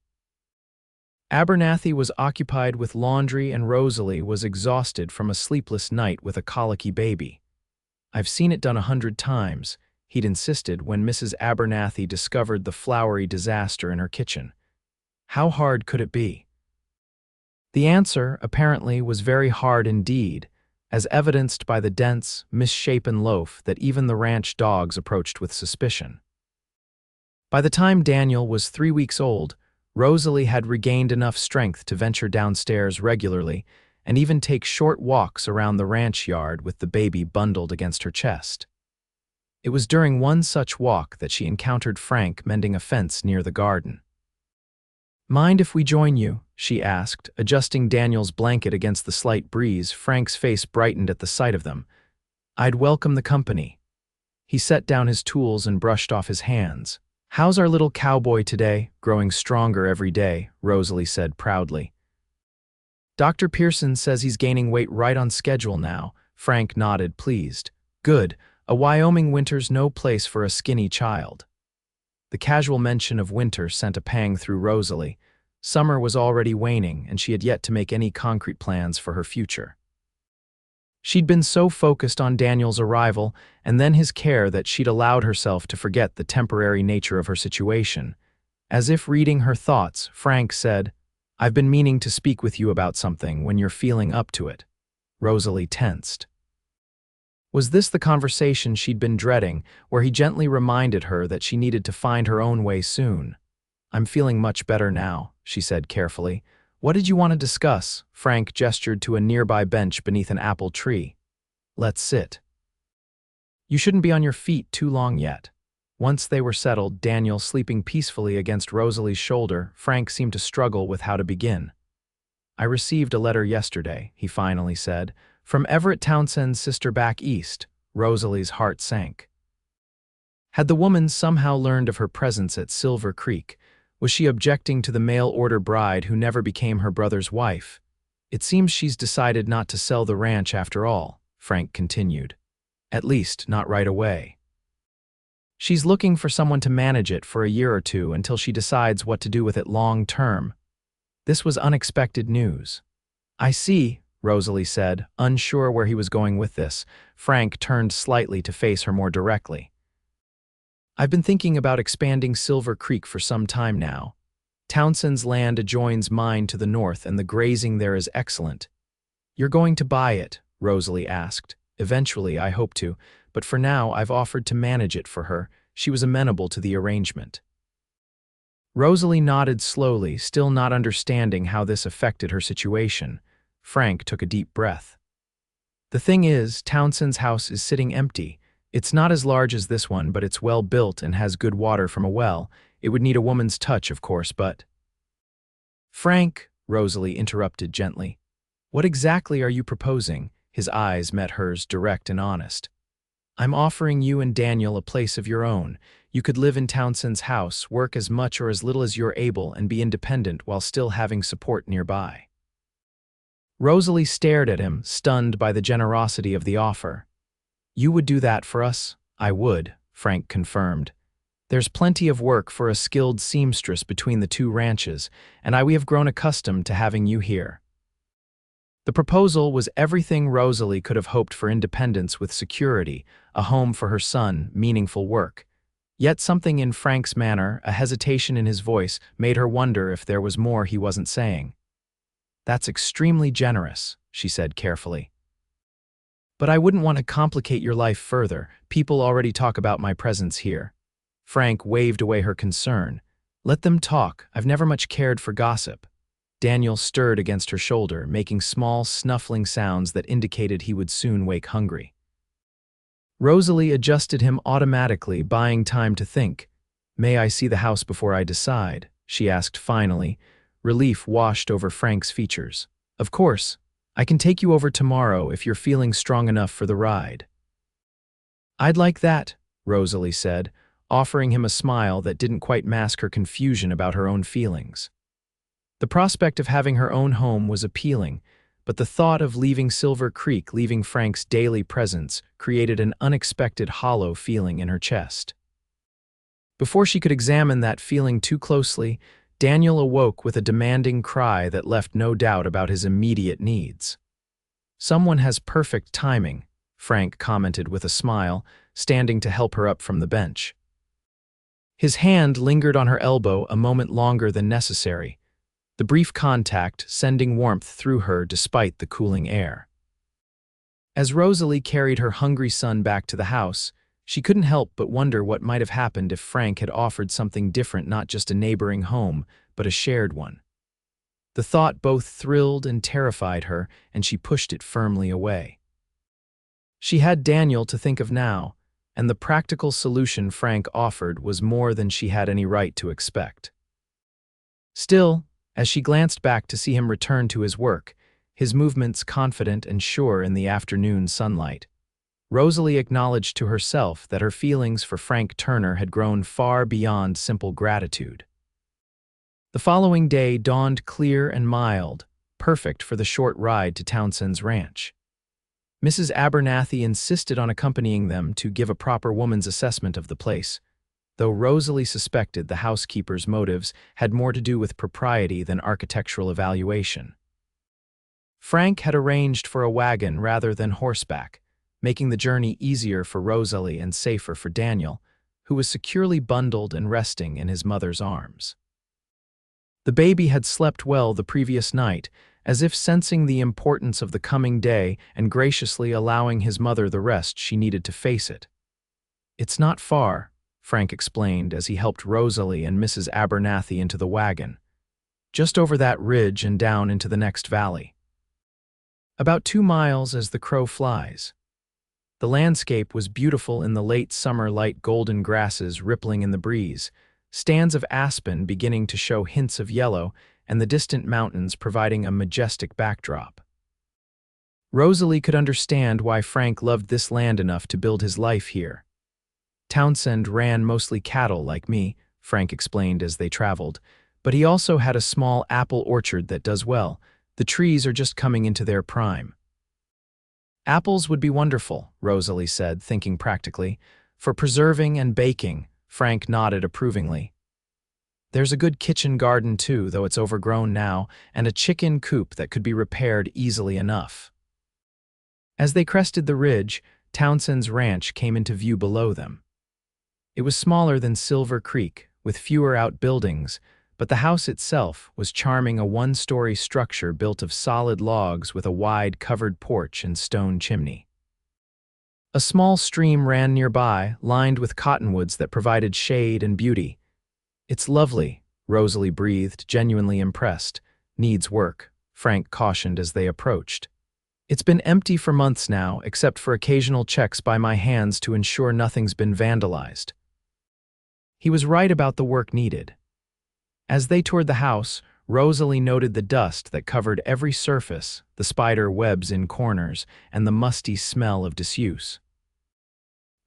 Abernathy was occupied with laundry and Rosalie was exhausted from a sleepless night with a colicky baby. "I've seen it done 100 times, he'd insisted when Mrs. Abernathy discovered the floury disaster in her kitchen. How hard could it be? The answer, apparently, was very hard indeed, as evidenced by the dense, misshapen loaf that even the ranch dogs approached with suspicion. By the time Daniel was 3 weeks old, Rosalie had regained enough strength to venture downstairs regularly and even take short walks around the ranch yard with the baby bundled against her chest. It was during one such walk that she encountered Frank mending a fence near the garden. "Mind if we join you?" she asked, adjusting Daniel's blanket against the slight breeze. Frank's face brightened at the sight of them. "I'd welcome the company." He set down his tools and brushed off his hands. "How's our little cowboy today?" "Growing stronger every day," Rosalie said proudly. "Dr. Pearson says he's gaining weight right on schedule now." Frank nodded, pleased. "Good. A Wyoming winter's no place for a skinny child." The casual mention of winter sent a pang through Rosalie. Summer was already waning, and she had yet to make any concrete plans for her future. She'd been so focused on Daniel's arrival and then his care that she'd allowed herself to forget the temporary nature of her situation. As if reading her thoughts, Frank said, "I've been meaning to speak with you about something when you're feeling up to it." Rosalie tensed. Was this the conversation she'd been dreading, where he gently reminded her that she needed to find her own way soon? "I'm feeling much better now," she said carefully. "What did you want to discuss?" Frank gestured to a nearby bench beneath an apple tree. "Let's sit." "You shouldn't be on your feet too long yet." Once they were settled, Daniel sleeping peacefully against Rosalie's shoulder, Frank seemed to struggle with how to begin. "I received a letter yesterday," he finally said, "from Everett Townsend's sister back east." Rosalie's heart sank. Had the woman somehow learned of her presence at Silver Creek? Was she objecting to the mail-order bride who never became her brother's wife? "It seems she's decided not to sell the ranch after all," Frank continued. "At least, not right away. She's looking for someone to manage it for a year or two until she decides what to do with it long term." This was unexpected news. "I see," Rosalie said, unsure where he was going with this. Frank turned slightly to face her more directly. "I've been thinking about expanding Silver Creek for some time now. Townsend's land adjoins mine to the north and the grazing there is excellent." "You're going to buy it?" Rosalie asked. "Eventually, I hope to, but for now I've offered to manage it for her." She was amenable to the arrangement. Rosalie nodded slowly, still not understanding how this affected her situation. Frank took a deep breath. "The thing is, Townsend's house is sitting empty. It's not as large as this one, but it's well built and has good water from a well. It would need a woman's touch, of course, but—" "Frank," Rosalie interrupted gently, "what exactly are you proposing?" His eyes met hers, direct and honest. I'm offering you and Daniel a place of your own. You could live in Townsend's house, work as much or as little as you're able, and be independent while still having support nearby." Rosalie stared at him, stunned by the generosity of the offer. "You would do that for us?" "I would," Frank confirmed. "There's plenty of work for a skilled seamstress between the two ranches, and we have grown accustomed to having you here." The proposal was everything Rosalie could have hoped for: independence with security, a home for her son, meaningful work. Yet something in Frank's manner, a hesitation in his voice, made her wonder if there was more he wasn't saying. "That's extremely generous," she said carefully. "But I wouldn't want to complicate your life further. People already talk about my presence here." Frank waved away her concern. "Let them talk. I've never much cared for gossip." Daniel stirred against her shoulder, making small, snuffling sounds that indicated he would soon wake hungry. Rosalie adjusted him automatically, buying time to think. "May I see the house before I decide?" she asked finally. Relief washed over Frank's features. "Of course. I can take you over tomorrow if you're feeling strong enough for the ride." "I'd like that," Rosalie said, offering him a smile that didn't quite mask her confusion about her own feelings. The prospect of having her own home was appealing, but the thought of leaving Silver Creek, leaving Frank's daily presence, created an unexpected hollow feeling in her chest. Before she could examine that feeling too closely, Daniel awoke with a demanding cry that left no doubt about his immediate needs. "Someone has perfect timing," Frank commented with a smile, standing to help her up from the bench. His hand lingered on her elbow a moment longer than necessary, the brief contact sending warmth through her despite the cooling air. As Rosalie carried her hungry son back to the house, she couldn't help but wonder what might have happened if Frank had offered something different, not just a neighboring home, but a shared one. The thought both thrilled and terrified her, and she pushed it firmly away. She had Daniel to think of now, and the practical solution Frank offered was more than she had any right to expect. Still, as she glanced back to see him return to his work, his movements confident and sure in the afternoon sunlight, Rosalie acknowledged to herself that her feelings for Frank Turner had grown far beyond simple gratitude. The following day dawned clear and mild, perfect for the short ride to Townsend's ranch. Mrs. Abernathy insisted on accompanying them to give a proper woman's assessment of the place, though Rosalie suspected the housekeeper's motives had more to do with propriety than architectural evaluation. Frank had arranged for a wagon rather than horseback, making the journey easier for Rosalie and safer for Daniel, who was securely bundled and resting in his mother's arms. The baby had slept well the previous night, as if sensing the importance of the coming day and graciously allowing his mother the rest she needed to face it. "It's not far," Frank explained as he helped Rosalie and Mrs. Abernathy into the wagon. "Just over that ridge and down into the next valley. About 2 miles as the crow flies." The landscape was beautiful in the late summer, light golden grasses rippling in the breeze, stands of aspen beginning to show hints of yellow, and the distant mountains providing a majestic backdrop. Rosalie could understand why Frank loved this land enough to build his life here. "Townsend ran mostly cattle like me," Frank explained as they traveled, "but he also had a small apple orchard that does well. The trees are just coming into their prime." "Apples would be wonderful," Rosalie said, thinking practically. "For preserving and baking," Frank nodded approvingly. "There's a good kitchen garden too, though it's overgrown now, and a chicken coop that could be repaired easily enough." As they crested the ridge, Townsend's ranch came into view below them. It was smaller than Silver Creek, with fewer outbuildings, but the house itself was charming, a one-story structure built of solid logs with a wide covered porch and stone chimney. A small stream ran nearby, lined with cottonwoods that provided shade and beauty. "It's lovely," Rosalie breathed, genuinely impressed. "Needs work," Frank cautioned as they approached. "It's been empty for months now, except for occasional checks by my hands to ensure nothing's been vandalized." He was right about the work needed. As they toured the house, Rosalie noted the dust that covered every surface, the spider webs in corners, and the musty smell of disuse.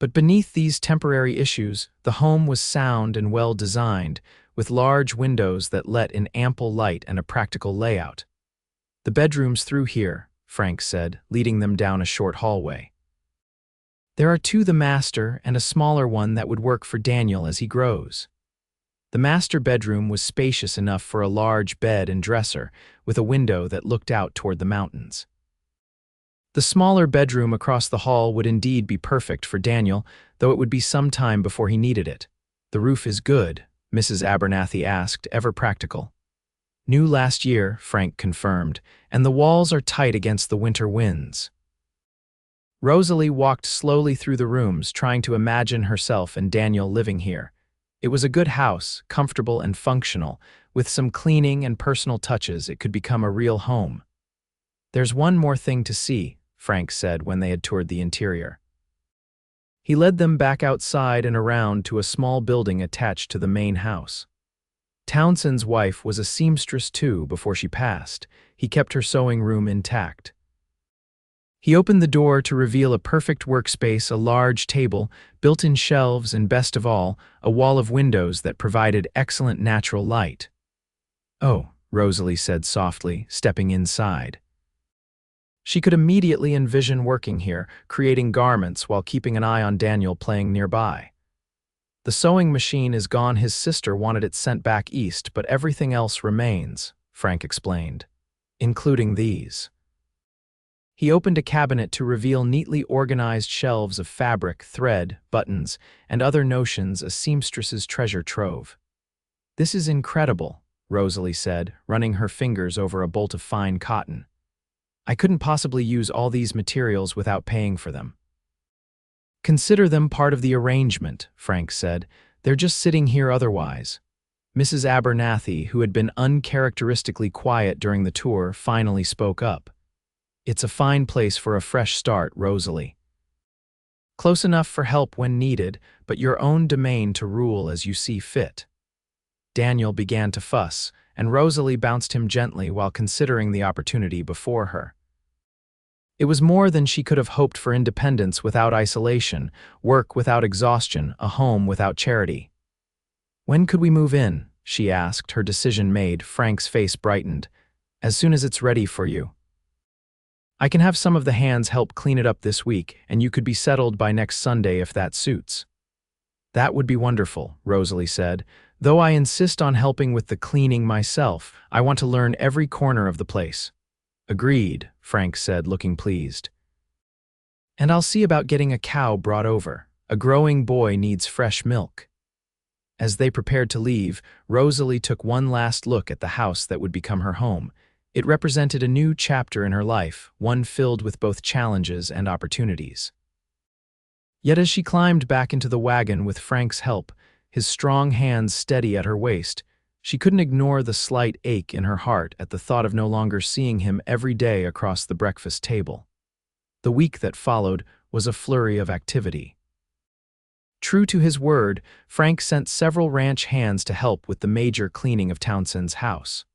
But beneath these temporary issues, the home was sound and well designed, with large windows that let in ample light and a practical layout. "The bedrooms through here," Frank said, leading them down a short hallway. "There are two the master and a smaller one that would work for Daniel as he grows." The master bedroom was spacious enough for a large bed and dresser, with a window that looked out toward the mountains. The smaller bedroom across the hall would indeed be perfect for Daniel, though it would be some time before he needed it. "The roof is good?" Mrs. Abernathy asked, ever practical. "New last year," Frank confirmed, "and the walls are tight against the winter winds." Rosalie walked slowly through the rooms, trying to imagine herself and Daniel living here. It was a good house, comfortable and functional. With some cleaning and personal touches, it could become a real home. "There's one more thing to see," Frank said when they had toured the interior. He led them back outside and around to a small building attached to the main house. Townsend's wife was a seamstress too before she passed. He kept her sewing room intact. He opened the door to reveal a perfect workspace, a large table, built-in shelves, and best of all, a wall of windows that provided excellent natural light. "Oh," Rosalie said softly, stepping inside. She could immediately envision working here, creating garments while keeping an eye on Daniel playing nearby. "The sewing machine is gone. His sister wanted it sent back east, but everything else remains," Frank explained, "including these." He opened a cabinet to reveal neatly organized shelves of fabric, thread, buttons, and other notions, a seamstress's treasure trove. "This is incredible," Rosalie said, running her fingers over a bolt of fine cotton. "I couldn't possibly use all these materials without paying for them." "Consider them part of the arrangement," Frank said. "They're just sitting here otherwise." Mrs. Abernathy, who had been uncharacteristically quiet during the tour, finally spoke up. "It's a fine place for a fresh start, Rosalie. Close enough for help when needed, but your own domain to rule as you see fit." Daniel began to fuss, and Rosalie bounced him gently while considering the opportunity before her. It was more than she could have hoped for: independence without isolation, work without exhaustion, a home without charity. "When could we move in?" she asked, her decision made. Frank's face brightened. "As soon as it's ready for you. I can have some of the hands help clean it up this week, and you could be settled by next Sunday if that suits." "That would be wonderful," Rosalie said. "Though I insist on helping with the cleaning myself. I want to learn every corner of the place." "Agreed," Frank said, looking pleased. "And I'll see about getting a cow brought over. A growing boy needs fresh milk." As they prepared to leave, Rosalie took one last look at the house that would become her home. It represented a new chapter in her life, one filled with both challenges and opportunities. Yet as she climbed back into the wagon with Frank's help, his strong hands steady at her waist, she couldn't ignore the slight ache in her heart at the thought of no longer seeing him every day across the breakfast table. The week that followed was a flurry of activity. True to his word, Frank sent several ranch hands to help with the major cleaning of Townsend's house.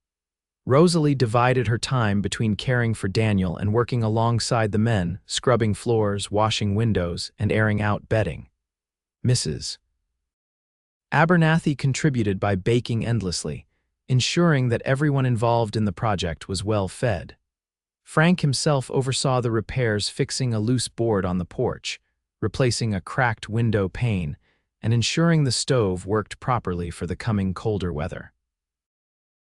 Rosalie divided her time between caring for Daniel and working alongside the men, scrubbing floors, washing windows, and airing out bedding. Mrs. Abernathy contributed by baking endlessly, ensuring that everyone involved in the project was well fed. Frank himself oversaw the repairs, fixing a loose board on the porch, replacing a cracked window pane, and ensuring the stove worked properly for the coming colder weather.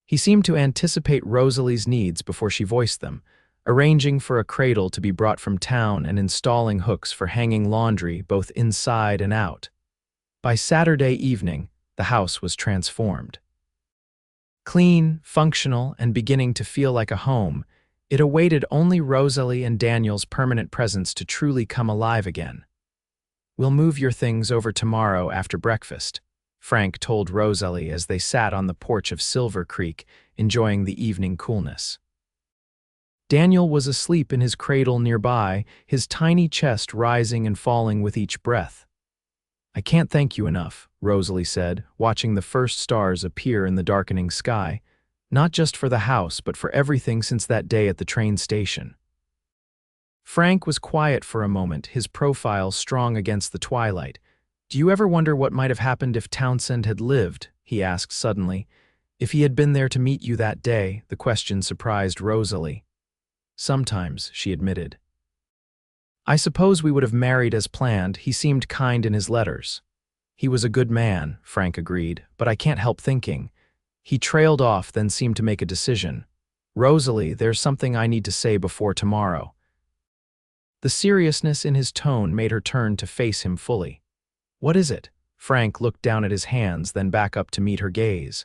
He seemed to anticipate Rosalie's needs before she voiced them, arranging for a cradle to be brought from town and installing hooks for hanging laundry both inside and out. By Saturday evening, the house was transformed. Clean, functional, and beginning to feel like a home, it awaited only Rosalie and Daniel's permanent presence to truly come alive again. "We'll move your things over tomorrow after breakfast," Frank told Rosalie as they sat on the porch of Silver Creek, enjoying the evening coolness. Daniel was asleep in his cradle nearby, his tiny chest rising and falling with each breath. "I can't thank you enough," Rosalie said, watching the first stars appear in the darkening sky, "not just for the house, but for everything since that day at the train station." Frank was quiet for a moment, his profile strong against the twilight. "Do you ever wonder what might have happened if Townsend had lived?" he asked suddenly. "If he had been there to meet you that day?" The question surprised Rosalie. "Sometimes," she admitted. "I suppose we would have married as planned. He seemed kind in his letters." "He was a good man," Frank agreed, "but I can't help thinking." He trailed off, then seemed to make a decision. "Rosalie, there's something I need to say before tomorrow." The seriousness in his tone made her turn to face him fully. "What is it?" Frank looked down at his hands, then back up to meet her gaze.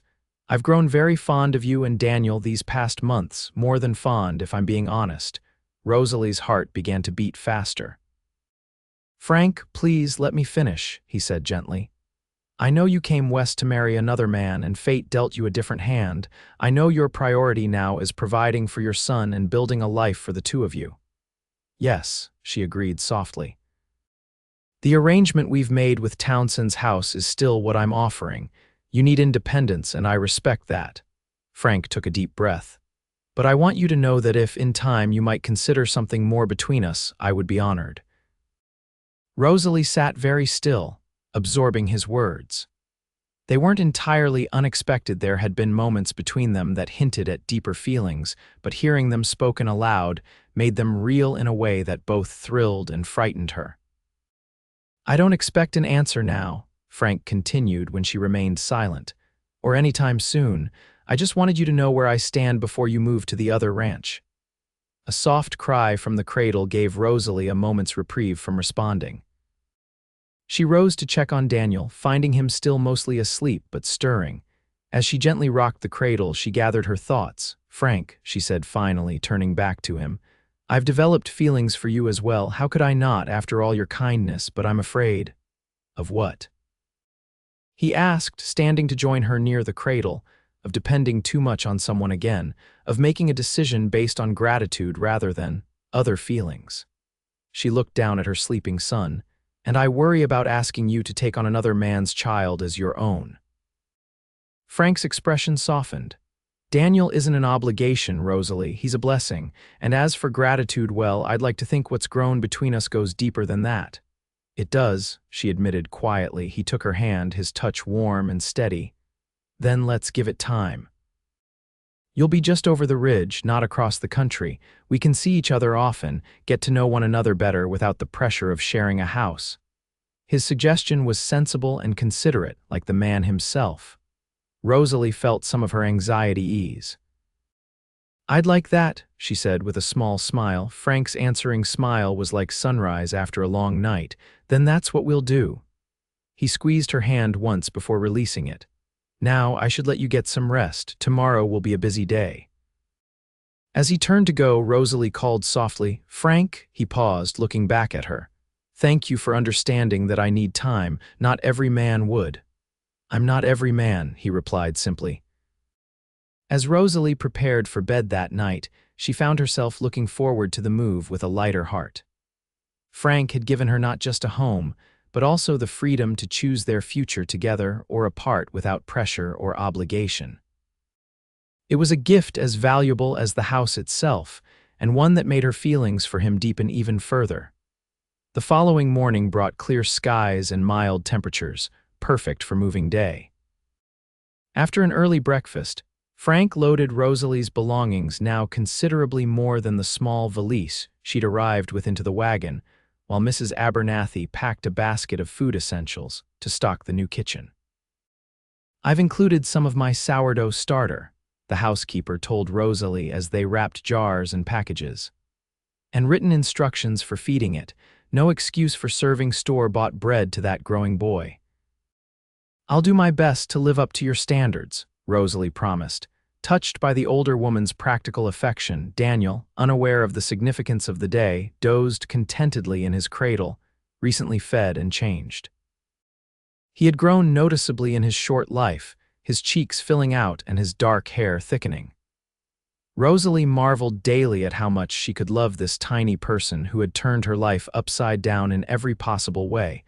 "I've grown very fond of you and Daniel these past months, more than fond, if I'm being honest." Rosalie's heart began to beat faster. "Frank, please let me finish," he said gently. "I know you came west to marry another man and fate dealt you a different hand. I know your priority now is providing for your son and building a life for the two of you." "Yes," she agreed softly. "The arrangement we've made with Townsend's house is still what I'm offering. You need independence, and I respect that." Frank took a deep breath. "But I want you to know that if, in time, you might consider something more between us, I would be honored." Rosalie sat very still, absorbing his words. They weren't entirely unexpected. There had been moments between them that hinted at deeper feelings, but hearing them spoken aloud made them real in a way that both thrilled and frightened her. "I don't expect an answer now," Frank continued when she remained silent, "or anytime soon. I just wanted you to know where I stand before you move to the other ranch." A soft cry from the cradle gave Rosalie a moment's reprieve from responding. She rose to check on Daniel, finding him still mostly asleep but stirring. As she gently rocked the cradle, she gathered her thoughts. "Frank," she said finally, turning back to him, "I've developed feelings for you as well. How could I not, after all your kindness, but I'm afraid." "Of what?" he asked, standing to join her near the cradle. "Of depending too much on someone again, of making a decision based on gratitude rather than other feelings." She looked down at her sleeping son. "And I worry about asking you to take on another man's child as your own." Frank's expression softened. "Daniel isn't an obligation, Rosalie. He's a blessing. And as for gratitude, well, I'd like to think what's grown between us goes deeper than that." "It does," she admitted quietly. He took her hand, his touch warm and steady. "Then let's give it time. You'll be just over the ridge, not across the country. We can see each other often, get to know one another better without the pressure of sharing a house." His suggestion was sensible and considerate, like the man himself. Rosalie felt some of her anxiety ease. "I'd like that," she said with a small smile. Frank's answering smile was like sunrise after a long night. "Then that's what we'll do." He squeezed her hand once before releasing it. "Now, I should let you get some rest. Tomorrow will be a busy day." As he turned to go, Rosalie called softly, "Frank?" He paused, looking back at her. "Thank you for understanding that I need time. Not every man would." "I'm not every man," he replied simply. As Rosalie prepared for bed that night, she found herself looking forward to the move with a lighter heart. Frank had given her not just a home, but also the freedom to choose their future together or apart without pressure or obligation. It was a gift as valuable as the house itself, and one that made her feelings for him deepen even further. The following morning brought clear skies and mild temperatures, perfect for moving day. After an early breakfast, Frank loaded Rosalie's belongings, now considerably more than the small valise she'd arrived with, into the wagon, while Mrs. Abernathy packed a basket of food essentials to stock the new kitchen. "I've included some of my sourdough starter," the housekeeper told Rosalie as they wrapped jars and packages, "and written instructions for feeding it. No excuse for serving store-bought bread to that growing boy." "I'll do my best to live up to your standards," Rosalie promised. Touched by the older woman's practical affection, Daniel, unaware of the significance of the day, dozed contentedly in his cradle, recently fed and changed. He had grown noticeably in his short life, his cheeks filling out and his dark hair thickening. Rosalie marveled daily at how much she could love this tiny person who had turned her life upside down in every possible way.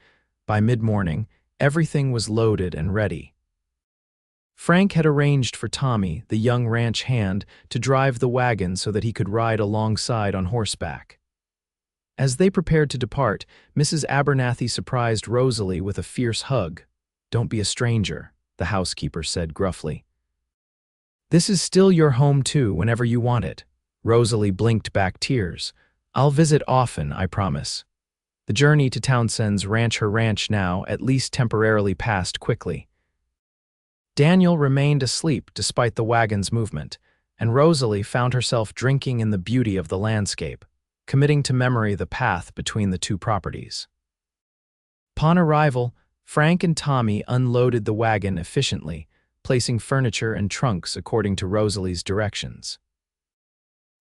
By mid-morning, everything was loaded and ready. Frank had arranged for Tommy, the young ranch hand, to drive the wagon so that he could ride alongside on horseback. As they prepared to depart, Mrs. Abernathy surprised Rosalie with a fierce hug. "Don't be a stranger," the housekeeper said gruffly. "This is still your home too, whenever you want it." Rosalie blinked back tears. "I'll visit often, I promise." The journey to Townsend's ranch now, at least temporarily, passed quickly. Daniel remained asleep despite the wagon's movement, and Rosalie found herself drinking in the beauty of the landscape, committing to memory the path between the two properties. Upon arrival, Frank and Tommy unloaded the wagon efficiently, placing furniture and trunks according to Rosalie's directions.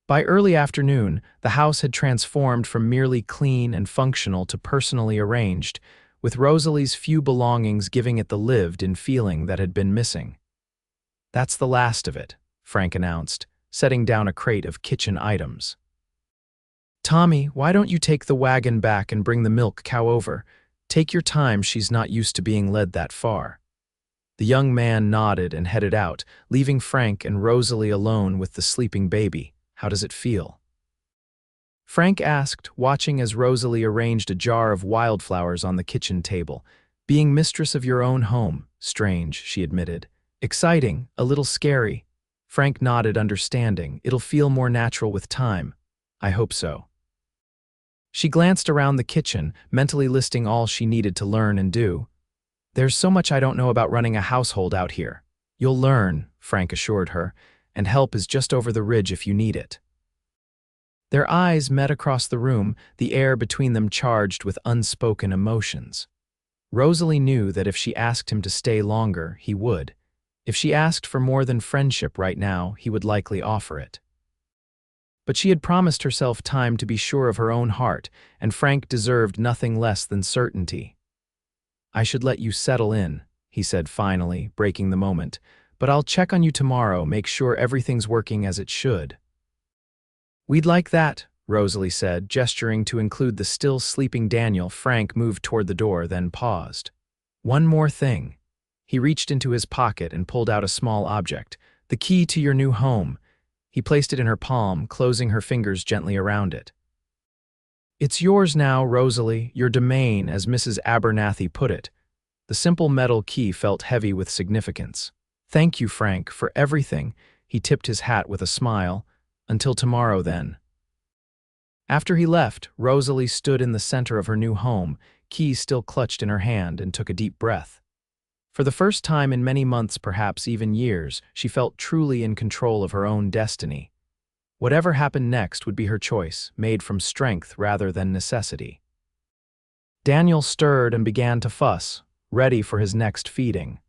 By early afternoon, the house had transformed from merely clean and functional to personally arranged, with Rosalie's few belongings giving it the lived-in feeling that had been missing. "That's the last of it," Frank announced, setting down a crate of kitchen items. "Tommy, why don't you take the wagon back and bring the milk cow over? Take your time, she's not used to being led that far." The young man nodded and headed out, leaving Frank and Rosalie alone with the sleeping baby. "How does it feel?" Frank asked, watching as Rosalie arranged a jar of wildflowers on the kitchen table. "Being mistress of your own home. Strange," she admitted. "Exciting, a little scary." Frank nodded, understanding. "It'll feel more natural with time." "I hope so." She glanced around the kitchen, mentally listing all she needed to learn and do. "There's so much I don't know about running a household out here." "You'll learn," Frank assured her, "and help is just over the ridge if you need it." Their eyes met across the room, the air between them charged with unspoken emotions. Rosalie knew that if she asked him to stay longer, he would. If she asked for more than friendship right now, he would likely offer it. But she had promised herself time to be sure of her own heart, and Frank deserved nothing less than certainty. "I should let you settle in," he said finally, breaking the moment. "But I'll check on you tomorrow, make sure everything's working as it should." "We'd like that," Rosalie said, gesturing to include the still sleeping Daniel. Frank moved toward the door, then paused. "One more thing." He reached into his pocket and pulled out a small object. "The key to your new home." He placed it in her palm, closing her fingers gently around it. "It's yours now, Rosalie, your domain, as Mrs. Abernathy put it." The simple metal key felt heavy with significance. "Thank you, Frank, for everything." He tipped his hat with a smile. "Until tomorrow, then." After he left, Rosalie stood in the center of her new home, key still clutched in her hand, and took a deep breath. For the first time in many months, perhaps even years, she felt truly in control of her own destiny. Whatever happened next would be her choice, made from strength rather than necessity. Daniel stirred and began to fuss, ready for his next feeding.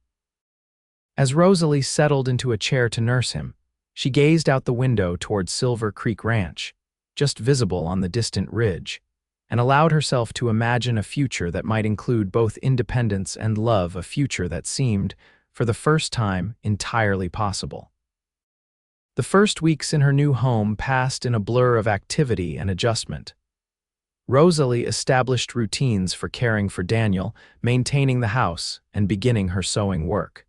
As Rosalie settled into a chair to nurse him, she gazed out the window toward Silver Creek Ranch, just visible on the distant ridge, and allowed herself to imagine a future that might include both independence and love, a future that seemed, for the first time, entirely possible. The first weeks in her new home passed in a blur of activity and adjustment. Rosalie established routines for caring for Daniel, maintaining the house, and beginning her sewing work.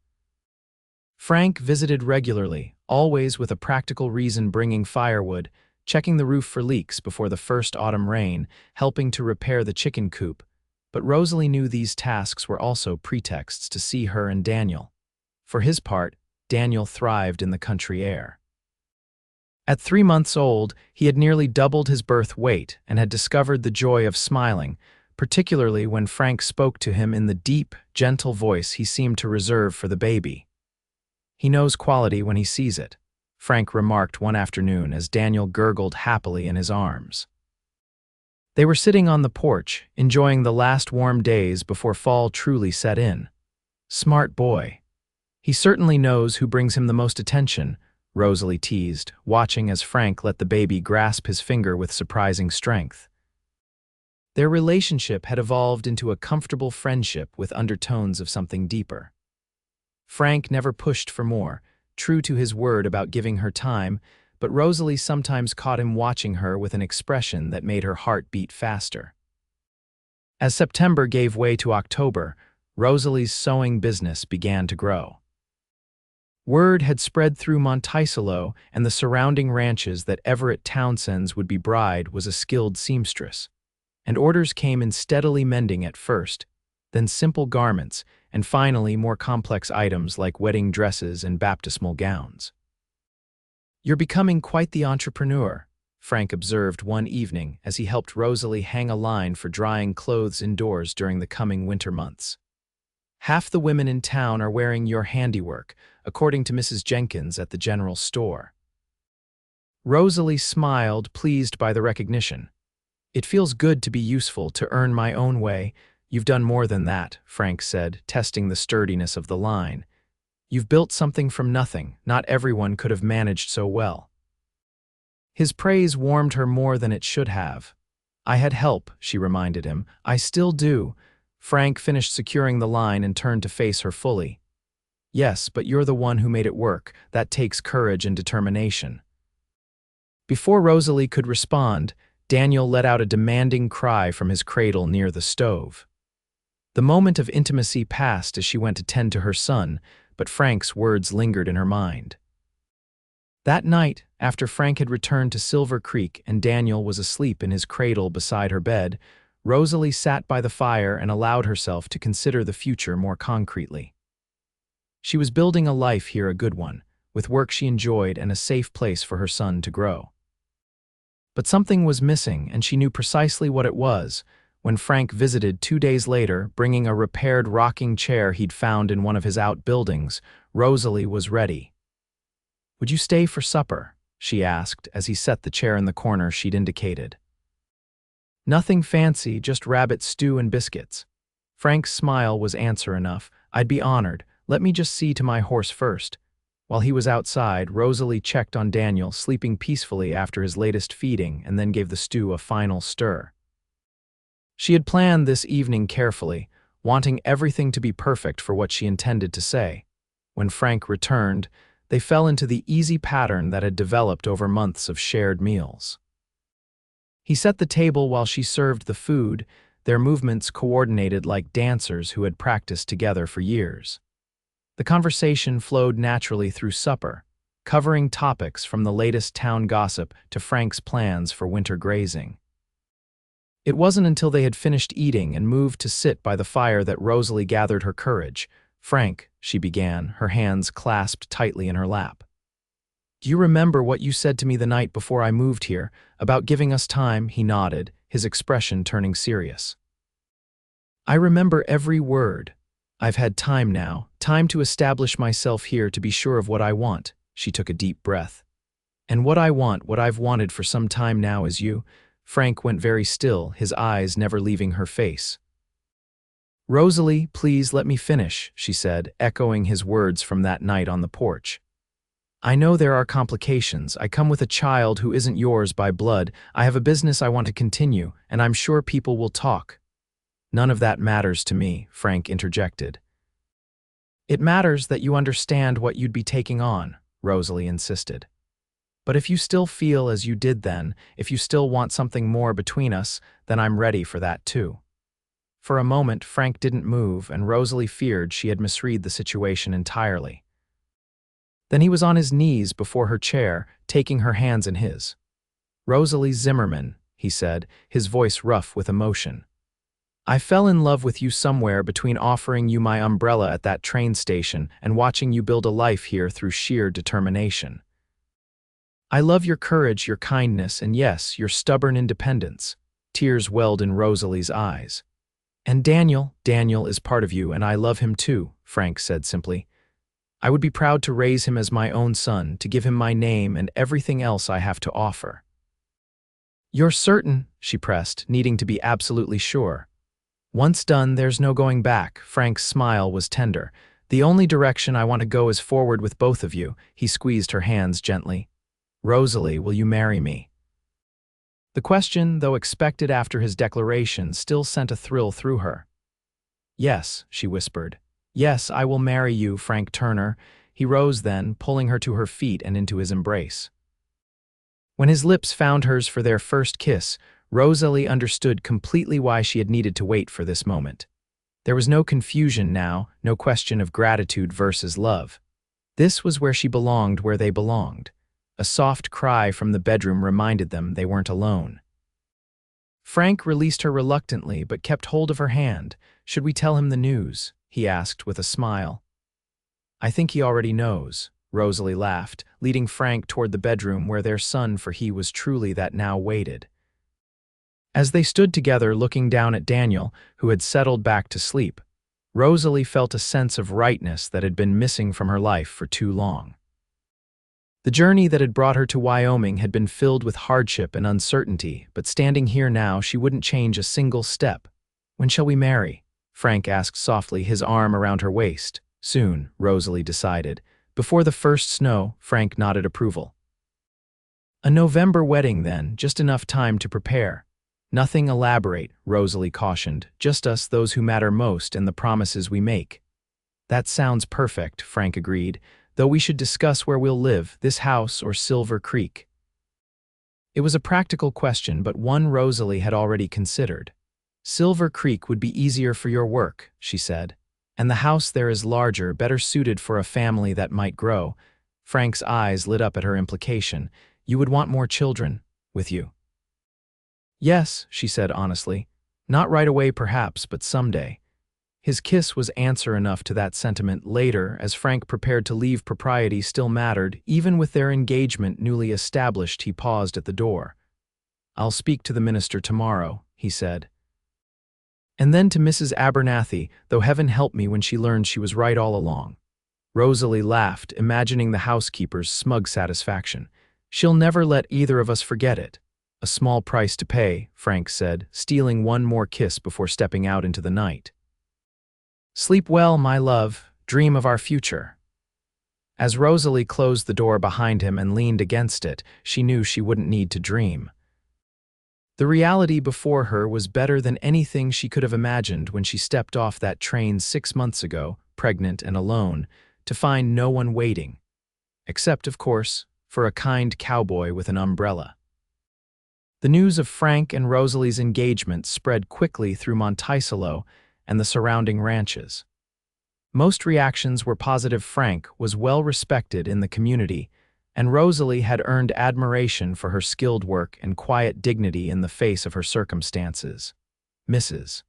Frank visited regularly, always with a practical reason, bringing firewood, checking the roof for leaks before the first autumn rain, helping to repair the chicken coop, but Rosalie knew these tasks were also pretexts to see her and Daniel. For his part, Daniel thrived in the country air. At 3 months old, he had nearly doubled his birth weight and had discovered the joy of smiling, particularly when Frank spoke to him in the deep, gentle voice he seemed to reserve for the baby. "He knows quality when he sees it," Frank remarked one afternoon as Daniel gurgled happily in his arms. They were sitting on the porch, enjoying the last warm days before fall truly set in. "Smart boy. He certainly knows who brings him the most attention," Rosalie teased, watching as Frank let the baby grasp his finger with surprising strength. Their relationship had evolved into a comfortable friendship with undertones of something deeper. Frank never pushed for more, true to his word about giving her time, but Rosalie sometimes caught him watching her with an expression that made her heart beat faster. As September gave way to October, Rosalie's sewing business began to grow. Word had spread through Monticello and the surrounding ranches that Everett Townsend's would-be bride was a skilled seamstress. and orders came in steadily mending at first, then simple garments, and finally more complex items like wedding dresses and baptismal gowns. "You're becoming quite the entrepreneur," Frank observed one evening as he helped Rosalie hang a line for drying clothes indoors during the coming winter months. "Half the women in town are wearing your handiwork, according to Mrs. Jenkins at the general store." Rosalie smiled, pleased by the recognition. "It feels good to be useful, to earn my own way." "You've done more than that," Frank said, testing the sturdiness of the line. "You've built something from nothing. Not everyone could have managed so well." His praise warmed her more than it should have. "I had help," she reminded him. "I still do." Frank finished securing the line and turned to face her fully. "Yes, but you're the one who made it work. That takes courage and determination." Before Rosalie could respond, Daniel let out a demanding cry from his cradle near the stove. The moment of intimacy passed as she went to tend to her son, but Frank's words lingered in her mind. That night, after Frank had returned to Silver Creek and Daniel was asleep in his cradle beside her bed, Rosalie sat by the fire and allowed herself to consider the future more concretely. She was building a life here, a good one, with work she enjoyed and a safe place for her son to grow. But something was missing, and she knew precisely what it was when Frank visited 2 days later, bringing a repaired rocking chair he'd found in one of his outbuildings. Rosalie was ready. "Would you stay for supper?" she asked as he set the chair in the corner she'd indicated. "Nothing fancy, just rabbit stew and biscuits." Frank's smile was answer enough. "I'd be honored. Let me just see to my horse first." While he was outside, Rosalie checked on Daniel, sleeping peacefully after his latest feeding, and then gave the stew a final stir. She had planned this evening carefully, wanting everything to be perfect for what she intended to say. When Frank returned, they fell into the easy pattern that had developed over months of shared meals. He set the table while she served the food, their movements coordinated like dancers who had practiced together for years. The conversation flowed naturally through supper, covering topics from the latest town gossip to Frank's plans for winter grazing. It wasn't until they had finished eating and moved to sit by the fire that Rosalie gathered her courage. "Frank," she began, her hands clasped tightly in her lap. "Do you remember what you said to me the night before I moved here, about giving us time?" He nodded, his expression turning serious. "I remember every word. I've had time now, time to establish myself here, to be sure of what I want." She took a deep breath. "And what I want, what I've wanted for some time now, is you." Frank went very still, his eyes never leaving her face. "Rosalie, please let me finish," she said, echoing his words from that night on the porch. "I know there are complications. I come with a child who isn't yours by blood. I have a business I want to continue, and I'm sure people will talk." "None of that matters to me," Frank interjected. "It matters that you understand what you'd be taking on," Rosalie insisted. "But if you still feel as you did then, if you still want something more between us, then I'm ready for that too." For a moment, Frank didn't move, and Rosalie feared she had misread the situation entirely. Then he was on his knees before her chair, taking her hands in his. "Rosalie Zimmerman," he said, his voice rough with emotion. "I fell in love with you somewhere between offering you my umbrella at that train station and watching you build a life here through sheer determination. I love your courage, your kindness, and yes, your stubborn independence." Tears welled in Rosalie's eyes. "And Daniel is part of you, and I love him too," Frank said simply. "I would be proud to raise him as my own son, to give him my name and everything else I have to offer." "You're certain?" she pressed, needing to be absolutely sure. "Once done, there's no going back." Frank's smile was tender. "The only direction I want to go is forward with both of you." He squeezed her hands gently. "Rosalie, will you marry me?" The question, though expected after his declaration, still sent a thrill through her. "Yes," she whispered. "Yes, I will marry you, Frank Turner." He rose then, pulling her to her feet and into his embrace. When his lips found hers for their first kiss, Rosalie understood completely why she had needed to wait for this moment. There was no confusion now, no question of gratitude versus love. This was where she belonged, where they belonged. A soft cry from the bedroom reminded them they weren't alone. Frank released her reluctantly but kept hold of her hand. "Should we tell him the news?" he asked with a smile. "I think he already knows," Rosalie laughed, leading Frank toward the bedroom where their son for he was truly that now waited. As they stood together looking down at Daniel, who had settled back to sleep, Rosalie felt a sense of rightness that had been missing from her life for too long. The journey that had brought her to Wyoming had been filled with hardship and uncertainty, but standing here now, she wouldn't change a single step. "When shall we marry?" Frank asked softly, his arm around her waist. "Soon," Rosalie decided. Before the first snow, Frank nodded approval. "A November wedding then, just enough time to prepare." "Nothing elaborate," Rosalie cautioned. "Just us, those who matter most, and the promises we make." "That sounds perfect," Frank agreed, "though we should discuss where we'll live, this house or Silver Creek." It was a practical question, but one Rosalie had already considered. "Silver Creek would be easier for your work," she said, "and the house there is larger, better suited for a family that might grow." Frank's eyes lit up at her implication. "You would want more children with you." "Yes," she said honestly. "Not right away perhaps, but someday." His kiss was answer enough to that sentiment. Later, as Frank prepared to leave, propriety still mattered. Even with their engagement newly established, he paused at the door. "I'll speak to the minister tomorrow," he said. "And then to Mrs. Abernathy, though heaven help me when she learned she was right all along." Rosalie laughed, imagining the housekeeper's smug satisfaction. "She'll never let either of us forget it." "A small price to pay," Frank said, stealing one more kiss before stepping out into the night. "Sleep well, my love. Dream of our future." As Rosalie closed the door behind him and leaned against it, she knew she wouldn't need to dream. The reality before her was better than anything she could have imagined when she stepped off that train 6 months ago, pregnant and alone, to find no one waiting. Except, of course, for a kind cowboy with an umbrella. The news of Frank and Rosalie's engagement spread quickly through Monticello and the surrounding ranches. Most reactions were positive. Frank was well respected in the community, and Rosalie had earned admiration for her skilled work and quiet dignity in the face of her circumstances. Mrs.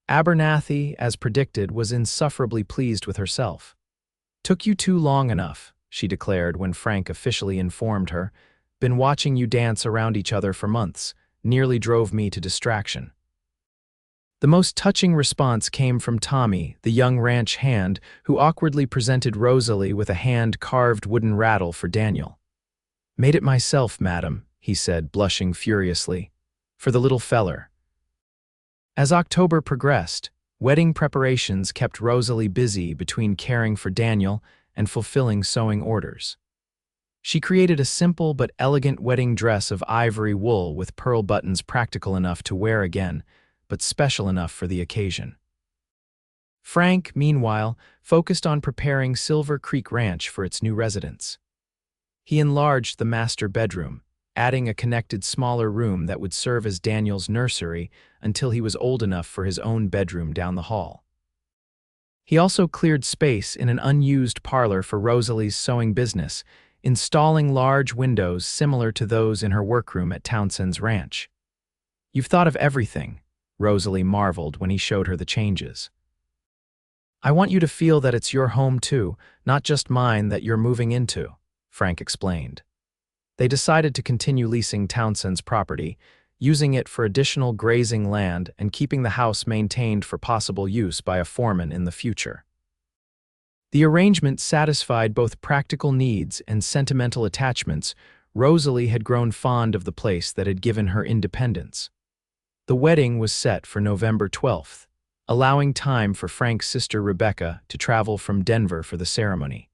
Abernathy, as predicted, was insufferably pleased with herself. "Took you too long enough," she declared when Frank officially informed her. "Been watching you dance around each other for months. Nearly drove me to distraction." The most touching response came from Tommy, the young ranch hand, who awkwardly presented Rosalie with a hand-carved wooden rattle for Daniel. "Made it myself, madam," he said, blushing furiously. "For the little feller." As October progressed, wedding preparations kept Rosalie busy between caring for Daniel and fulfilling sewing orders. She created a simple but elegant wedding dress of ivory wool with pearl buttons, practical enough to wear again, but special enough for the occasion. Frank, meanwhile, focused on preparing Silver Creek Ranch for its new residents. He enlarged the master bedroom, adding a connected smaller room that would serve as Daniel's nursery until he was old enough for his own bedroom down the hall. He also cleared space in an unused parlor for Rosalie's sewing business, installing large windows similar to those in her workroom at Townsend's ranch. "You've thought of everything," Rosalie marveled when he showed her the changes. "I want you to feel that it's your home too, not just mine that you're moving into," Frank explained. They decided to continue leasing Townsend's property, using it for additional grazing land and keeping the house maintained for possible use by a foreman in the future. The arrangement satisfied both practical needs and sentimental attachments. Rosalie had grown fond of the place that had given her independence. The wedding was set for November 12th, allowing time for Frank's sister Rebecca to travel from Denver for the ceremony.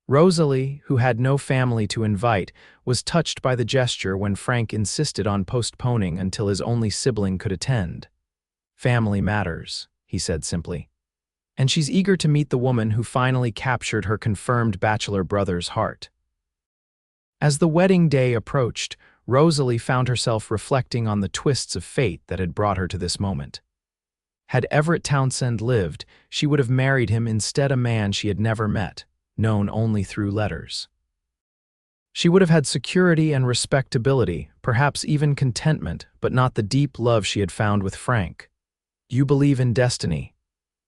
Rosalie, who had no family to invite, was touched by the gesture when Frank insisted on postponing until his only sibling could attend. "Family matters," he said simply. "And she's eager to meet the woman who finally captured her confirmed bachelor brother's heart." As the wedding day approached, Rosalie found herself reflecting on the twists of fate that had brought her to this moment. Had Everett Townsend lived, she would have married him instead, a man she had never met, known only through letters. She would have had security and respectability, perhaps even contentment, but not the deep love she had found with Frank. "Do you believe in destiny?"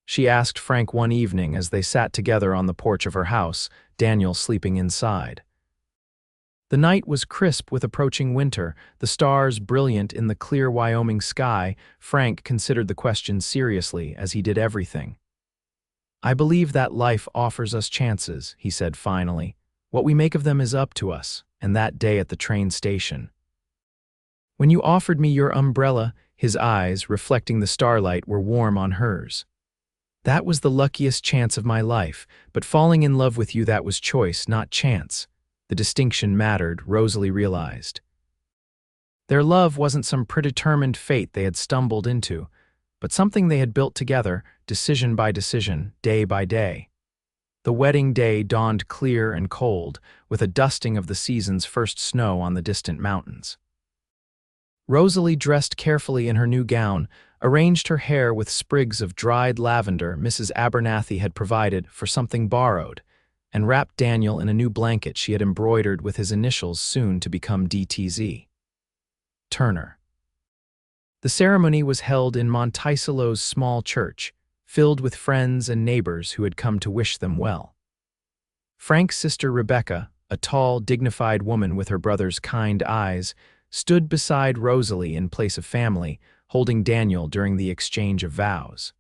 she asked Frank one evening as they sat together on the porch of her house, Daniel sleeping inside. The night was crisp with approaching winter, the stars brilliant in the clear Wyoming sky. Frank considered the question seriously, as he did everything. "I believe that life offers us chances," he said finally. "What we make of them is up to us." And that day at the train station, "When you offered me your umbrella," his eyes, reflecting the starlight, were warm on hers. "That was the luckiest chance of my life, but falling in love with you, that was choice, not chance." The distinction mattered, Rosalie realized. Their love wasn't some predetermined fate they had stumbled into, but something they had built together, decision by decision, day by day. The wedding day dawned clear and cold, with a dusting of the season's first snow on the distant mountains. Rosalie dressed carefully in her new gown, arranged her hair with sprigs of dried lavender Mrs. Abernathy had provided for something borrowed, and wrapped Daniel in a new blanket she had embroidered with his initials, soon to become DTZ. Turner. The ceremony was held in Monticello's small church, filled with friends and neighbors who had come to wish them well. Frank's sister Rebecca, a tall, dignified woman with her brother's kind eyes, stood beside Rosalie in place of family, holding Daniel during the exchange of vows.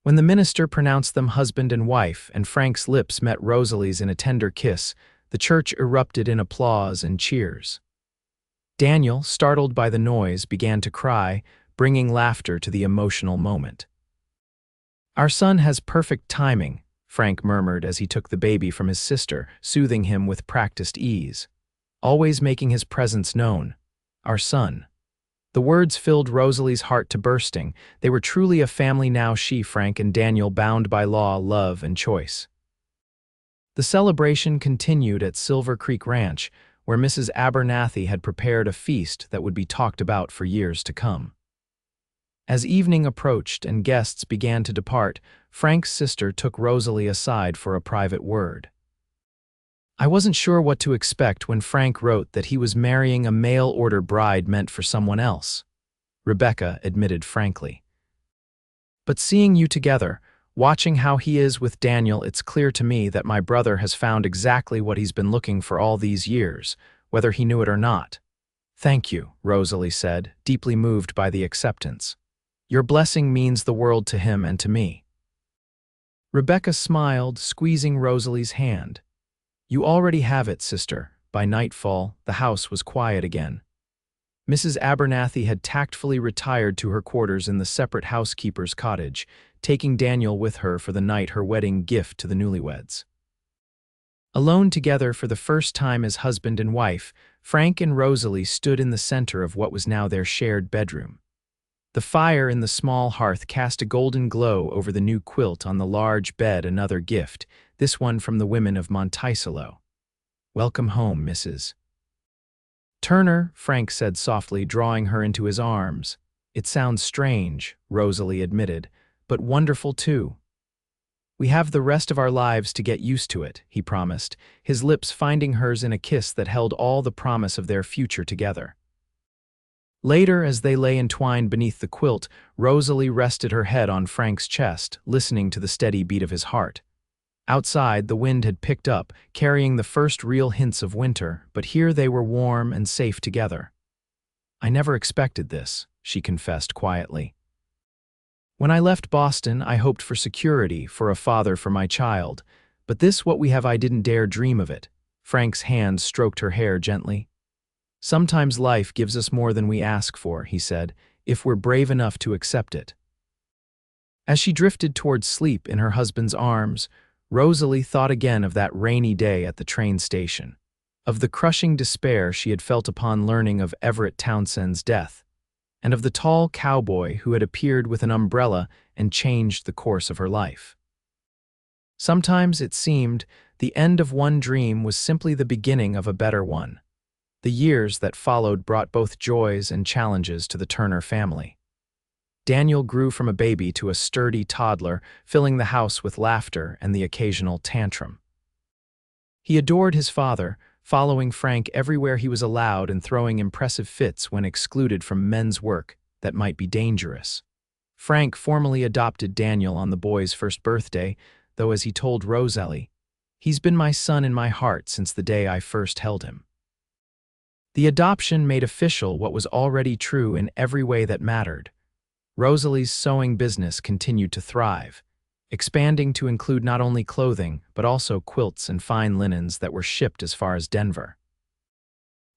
When the minister pronounced them husband and wife, and Frank's lips met Rosalie's in a tender kiss, the church erupted in applause and cheers. Daniel, startled by the noise, began to cry, bringing laughter to the emotional moment. "Our son has perfect timing," Frank murmured as he took the baby from his sister, soothing him with practiced ease. "Always making his presence known. Our son." The words filled Rosalie's heart to bursting. They were truly a family now, she, Frank, and Daniel, bound by law, love, and choice. The celebration continued at Silver Creek Ranch, where Mrs. Abernathy had prepared a feast that would be talked about for years to come. As evening approached and guests began to depart, Frank's sister took Rosalie aside for a private word. "I wasn't sure what to expect when Frank wrote that he was marrying a mail-order bride meant for someone else," Rebecca admitted frankly. "But seeing you together, watching how he is with Daniel, it's clear to me that my brother has found exactly what he's been looking for all these years, whether he knew it or not." "Thank you," Rosalie said, deeply moved by the acceptance. "Your blessing means the world to him and to me." Rebecca smiled, squeezing Rosalie's hand. "You already have it, sister." By nightfall, the house was quiet again. Mrs. Abernathy had tactfully retired to her quarters in the separate housekeeper's cottage, taking Daniel with her for the night, her wedding gift to the newlyweds. Alone together for the first time as husband and wife, Frank and Rosalie stood in the center of what was now their shared bedroom. The fire in the small hearth cast a golden glow over the new quilt on the large bed, another gift, this one from the women of Monticello. "Welcome home, Mrs. Turner," Frank said softly, drawing her into his arms. "It sounds strange," Rosalie admitted, "but wonderful too." "We have the rest of our lives to get used to it," he promised, his lips finding hers in a kiss that held all the promise of their future together. Later, as they lay entwined beneath the quilt, Rosalie rested her head on Frank's chest, listening to the steady beat of his heart. Outside, the wind had picked up, carrying the first real hints of winter, but here they were warm and safe together. "I never expected this," she confessed quietly. "When I left Boston, I hoped for security, for a father for my child. But this, what we have, I didn't dare dream of it." Frank's hand stroked her hair gently. "Sometimes life gives us more than we ask for," he said, "if we're brave enough to accept it." As she drifted towards sleep in her husband's arms, Rosalie thought again of that rainy day at the train station, of the crushing despair she had felt upon learning of Everett Townsend's death, and of the tall cowboy who had appeared with an umbrella and changed the course of her life. Sometimes it seemed the end of one dream was simply the beginning of a better one. The years that followed brought both joys and challenges to the Turner family. Daniel grew from a baby to a sturdy toddler, filling the house with laughter and the occasional tantrum. He adored his father, following Frank everywhere he was allowed and throwing impressive fits when excluded from men's work that might be dangerous. Frank formally adopted Daniel on the boy's first birthday, though as he told Rosalie, "He's been my son in my heart since the day I first held him." The adoption made official what was already true in every way that mattered. Rosalie's sewing business continued to thrive, expanding to include not only clothing, but also quilts and fine linens that were shipped as far as Denver.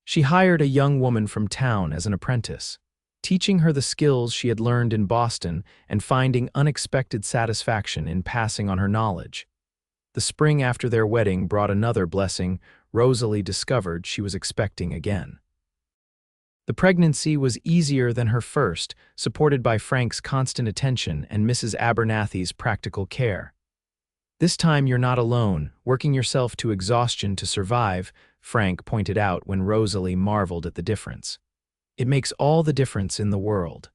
She hired a young woman from town as an apprentice, teaching her the skills she had learned in Boston and finding unexpected satisfaction in passing on her knowledge. The spring after their wedding brought another blessing. Rosalie discovered she was expecting again. The pregnancy was easier than her first, supported by Frank's constant attention and Mrs. Abernathy's practical care. "This time you're not alone, working yourself to exhaustion to survive," Frank pointed out when Rosalie marveled at the difference. "It makes all the difference in the world."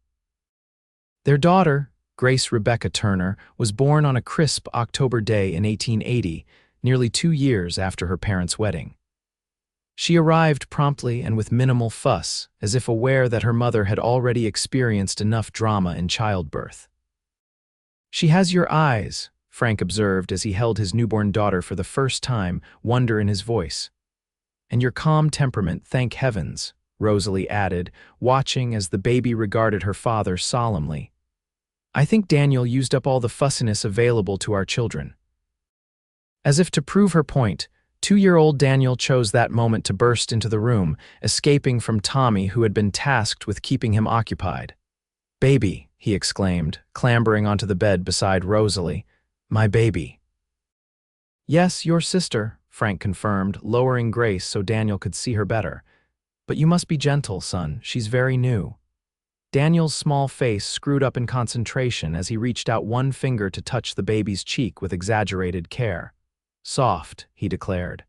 Their daughter, Grace Rebecca Turner, was born on a crisp October day in 1880, nearly 2 years after her parents' wedding. She arrived promptly and with minimal fuss, as if aware that her mother had already experienced enough drama in childbirth. "She has your eyes," Frank observed as he held his newborn daughter for the first time, wonder in his voice. "And your calm temperament, thank heavens," Rosalie added, watching as the baby regarded her father solemnly. "I think Daniel used up all the fussiness available to our children." As if to prove her point, 2-year-old Daniel chose that moment to burst into the room, escaping from Tommy, who had been tasked with keeping him occupied. "Baby," he exclaimed, clambering onto the bed beside Rosalie. "My baby." "Yes, your sister," Frank confirmed, lowering Grace so Daniel could see her better. "But you must be gentle, son. She's very new." Daniel's small face screwed up in concentration as he reached out one finger to touch the baby's cheek with exaggerated care. "Soft," he declared.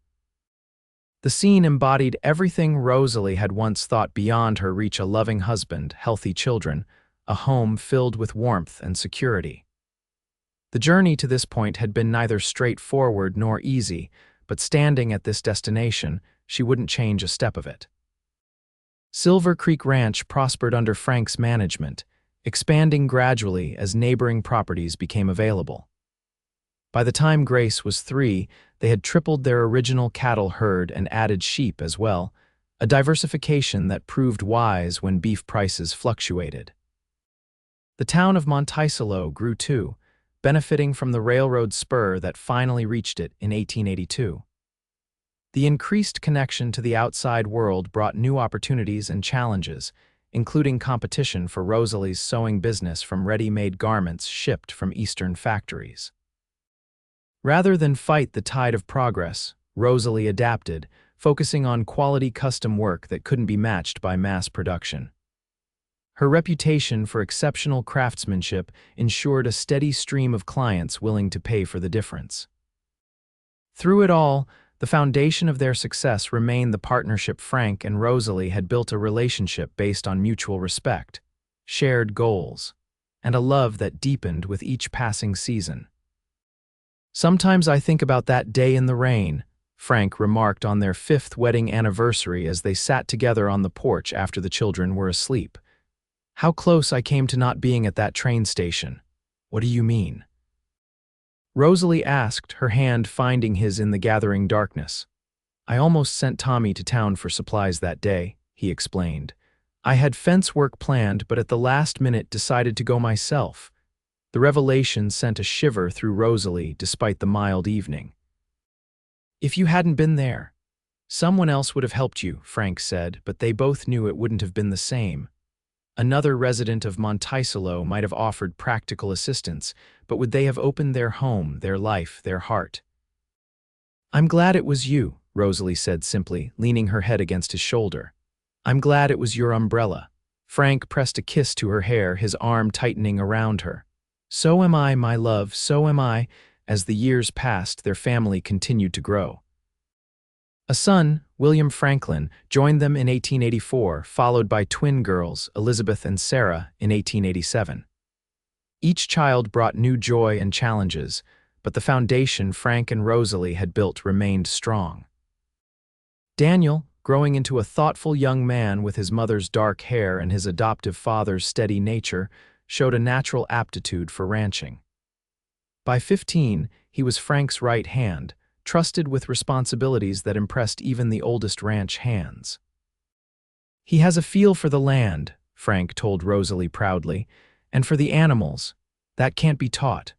The scene embodied everything Rosalie had once thought beyond her reach: a loving husband, healthy children, a home filled with warmth and security. The journey to this point had been neither straightforward nor easy, but standing at this destination, she wouldn't change a step of it. Silver Creek Ranch prospered under Frank's management, expanding gradually as neighboring properties became available. By the time Grace was 3, they had tripled their original cattle herd and added sheep as well, a diversification that proved wise when beef prices fluctuated. The town of Monticello grew too, benefiting from the railroad spur that finally reached it in 1882. The increased connection to the outside world brought new opportunities and challenges, including competition for Rosalie's sewing business from ready-made garments shipped from Eastern factories. Rather than fight the tide of progress, Rosalie adapted, focusing on quality custom work that couldn't be matched by mass production. Her reputation for exceptional craftsmanship ensured a steady stream of clients willing to pay for the difference. Through it all, the foundation of their success remained the partnership. Frank and Rosalie had built a relationship based on mutual respect, shared goals, and a love that deepened with each passing season. "Sometimes I think about that day in the rain," Frank remarked on their 5th wedding anniversary as they sat together on the porch after the children were asleep. "How close I came to not being at that train station." "What do you mean?" Rosalie asked, her hand finding his in the gathering darkness. "I almost sent Tommy to town for supplies that day," he explained. "I had fence work planned, but at the last minute decided to go myself." The revelation sent a shiver through Rosalie despite the mild evening. "If you hadn't been there, someone else would have helped you," Frank said, but they both knew it wouldn't have been the same. Another resident of Monticello might have offered practical assistance, but would they have opened their home, their life, their heart? "I'm glad it was you," Rosalie said simply, leaning her head against his shoulder. "I'm glad it was your umbrella." Frank pressed a kiss to her hair, his arm tightening around her. "So am I, my love, so am I." As the years passed, their family continued to grow. A son, William Franklin, joined them in 1884, followed by twin girls, Elizabeth and Sarah, in 1887. Each child brought new joy and challenges, but the foundation Frank and Rosalie had built remained strong. Daniel, growing into a thoughtful young man with his mother's dark hair and his adoptive father's steady nature, showed a natural aptitude for ranching. By 15, he was Frank's right hand, trusted with responsibilities that impressed even the oldest ranch hands. "He has a feel for the land," Frank told Rosalie proudly, "and for the animals. That can't be taught."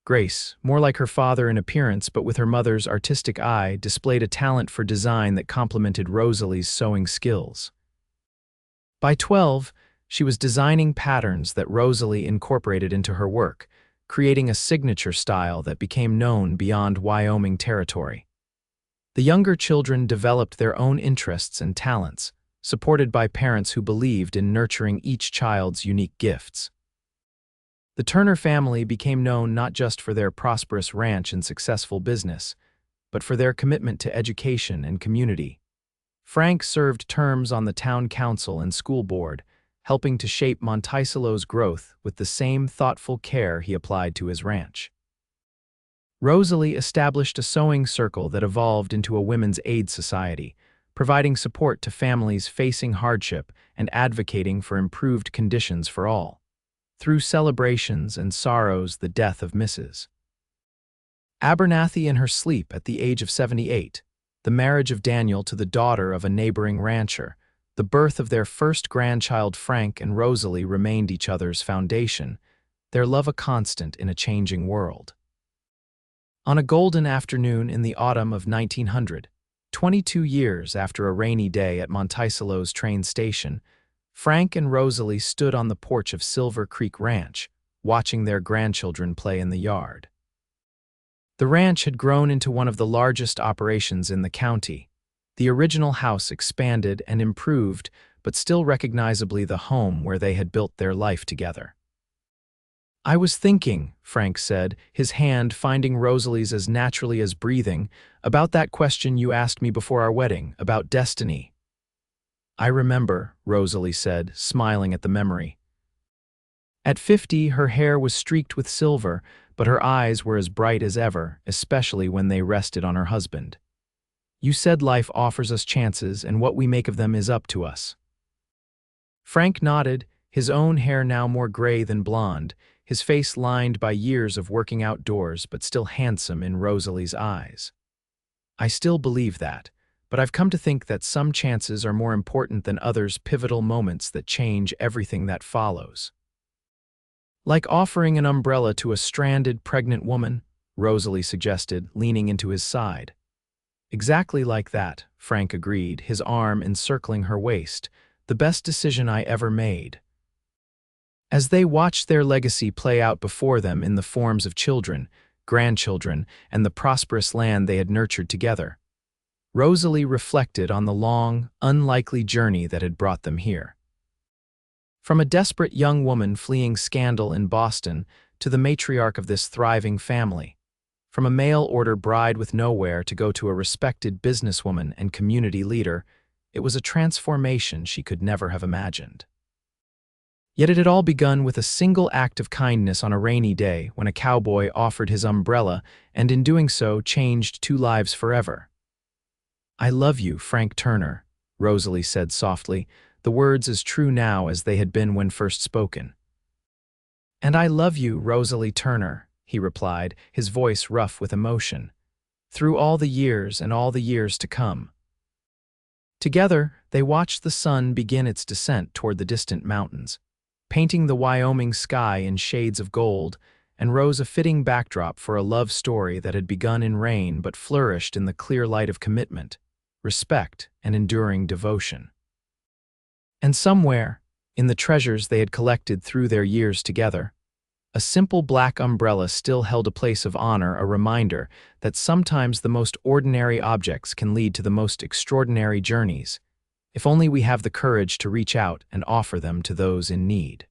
Grace, more like her father in appearance but with her mother's artistic eye, displayed a talent for design that complemented Rosalie's sewing skills. By 12, she was designing patterns that Rosalie incorporated into her work, creating a signature style that became known beyond Wyoming Territory. The younger children developed their own interests and talents, supported by parents who believed in nurturing each child's unique gifts. The Turner family became known not just for their prosperous ranch and successful business, but for their commitment to education and community. Frank served terms on the town council and school board, helping to shape Monticello's growth with the same thoughtful care he applied to his ranch. Rosalie established a sewing circle that evolved into a women's aid society, providing support to families facing hardship and advocating for improved conditions for all. Through celebrations and sorrows, the death of Mrs. Abernathy in her sleep at the age of 78, the marriage of Daniel to the daughter of a neighboring rancher, the birth of their first grandchild, Frank and Rosalie remained each other's foundation, their love a constant in a changing world. On a golden afternoon in the autumn of 1900, 22 years after a rainy day at Monticello's train station, Frank and Rosalie stood on the porch of Silver Creek Ranch, watching their grandchildren play in the yard. The ranch had grown into one of the largest operations in the county. The original house expanded and improved, but still recognizably the home where they had built their life together. "I was thinking," Frank said, his hand finding Rosalie's as naturally as breathing, "about that question you asked me before our wedding, about destiny." "I remember," Rosalie said, smiling at the memory. At 50, her hair was streaked with silver, but her eyes were as bright as ever, especially when they rested on her husband. "You said life offers us chances, and what we make of them is up to us." Frank nodded, his own hair now more gray than blonde, his face lined by years of working outdoors but still handsome in Rosalie's eyes. "I still believe that, but I've come to think that some chances are more important than others, pivotal moments that change everything that follows." "Like offering an umbrella to a stranded pregnant woman," Rosalie suggested, leaning into his side. "Exactly like that," Frank agreed, his arm encircling her waist. "The best decision I ever made." As they watched their legacy play out before them in the forms of children, grandchildren, and the prosperous land they had nurtured together, Rosalie reflected on the long, unlikely journey that had brought them here. From a desperate young woman fleeing scandal in Boston to the matriarch of this thriving family, from a mail-order bride with nowhere to go to a respected businesswoman and community leader, it was a transformation she could never have imagined. Yet it had all begun with a single act of kindness on a rainy day when a cowboy offered his umbrella and in doing so changed two lives forever. "I love you, Frank Turner," Rosalie said softly, the words as true now as they had been when first spoken. "And I love you, Rosalie Turner," he replied, his voice rough with emotion, "through all the years and all the years to come." Together, they watched the sun begin its descent toward the distant mountains, painting the Wyoming sky in shades of gold, and rose a fitting backdrop for a love story that had begun in rain but flourished in the clear light of commitment, respect, and enduring devotion. And somewhere, in the treasures they had collected through their years together, a simple black umbrella still held a place of honor, a reminder that sometimes the most ordinary objects can lead to the most extraordinary journeys, if only we have the courage to reach out and offer them to those in need.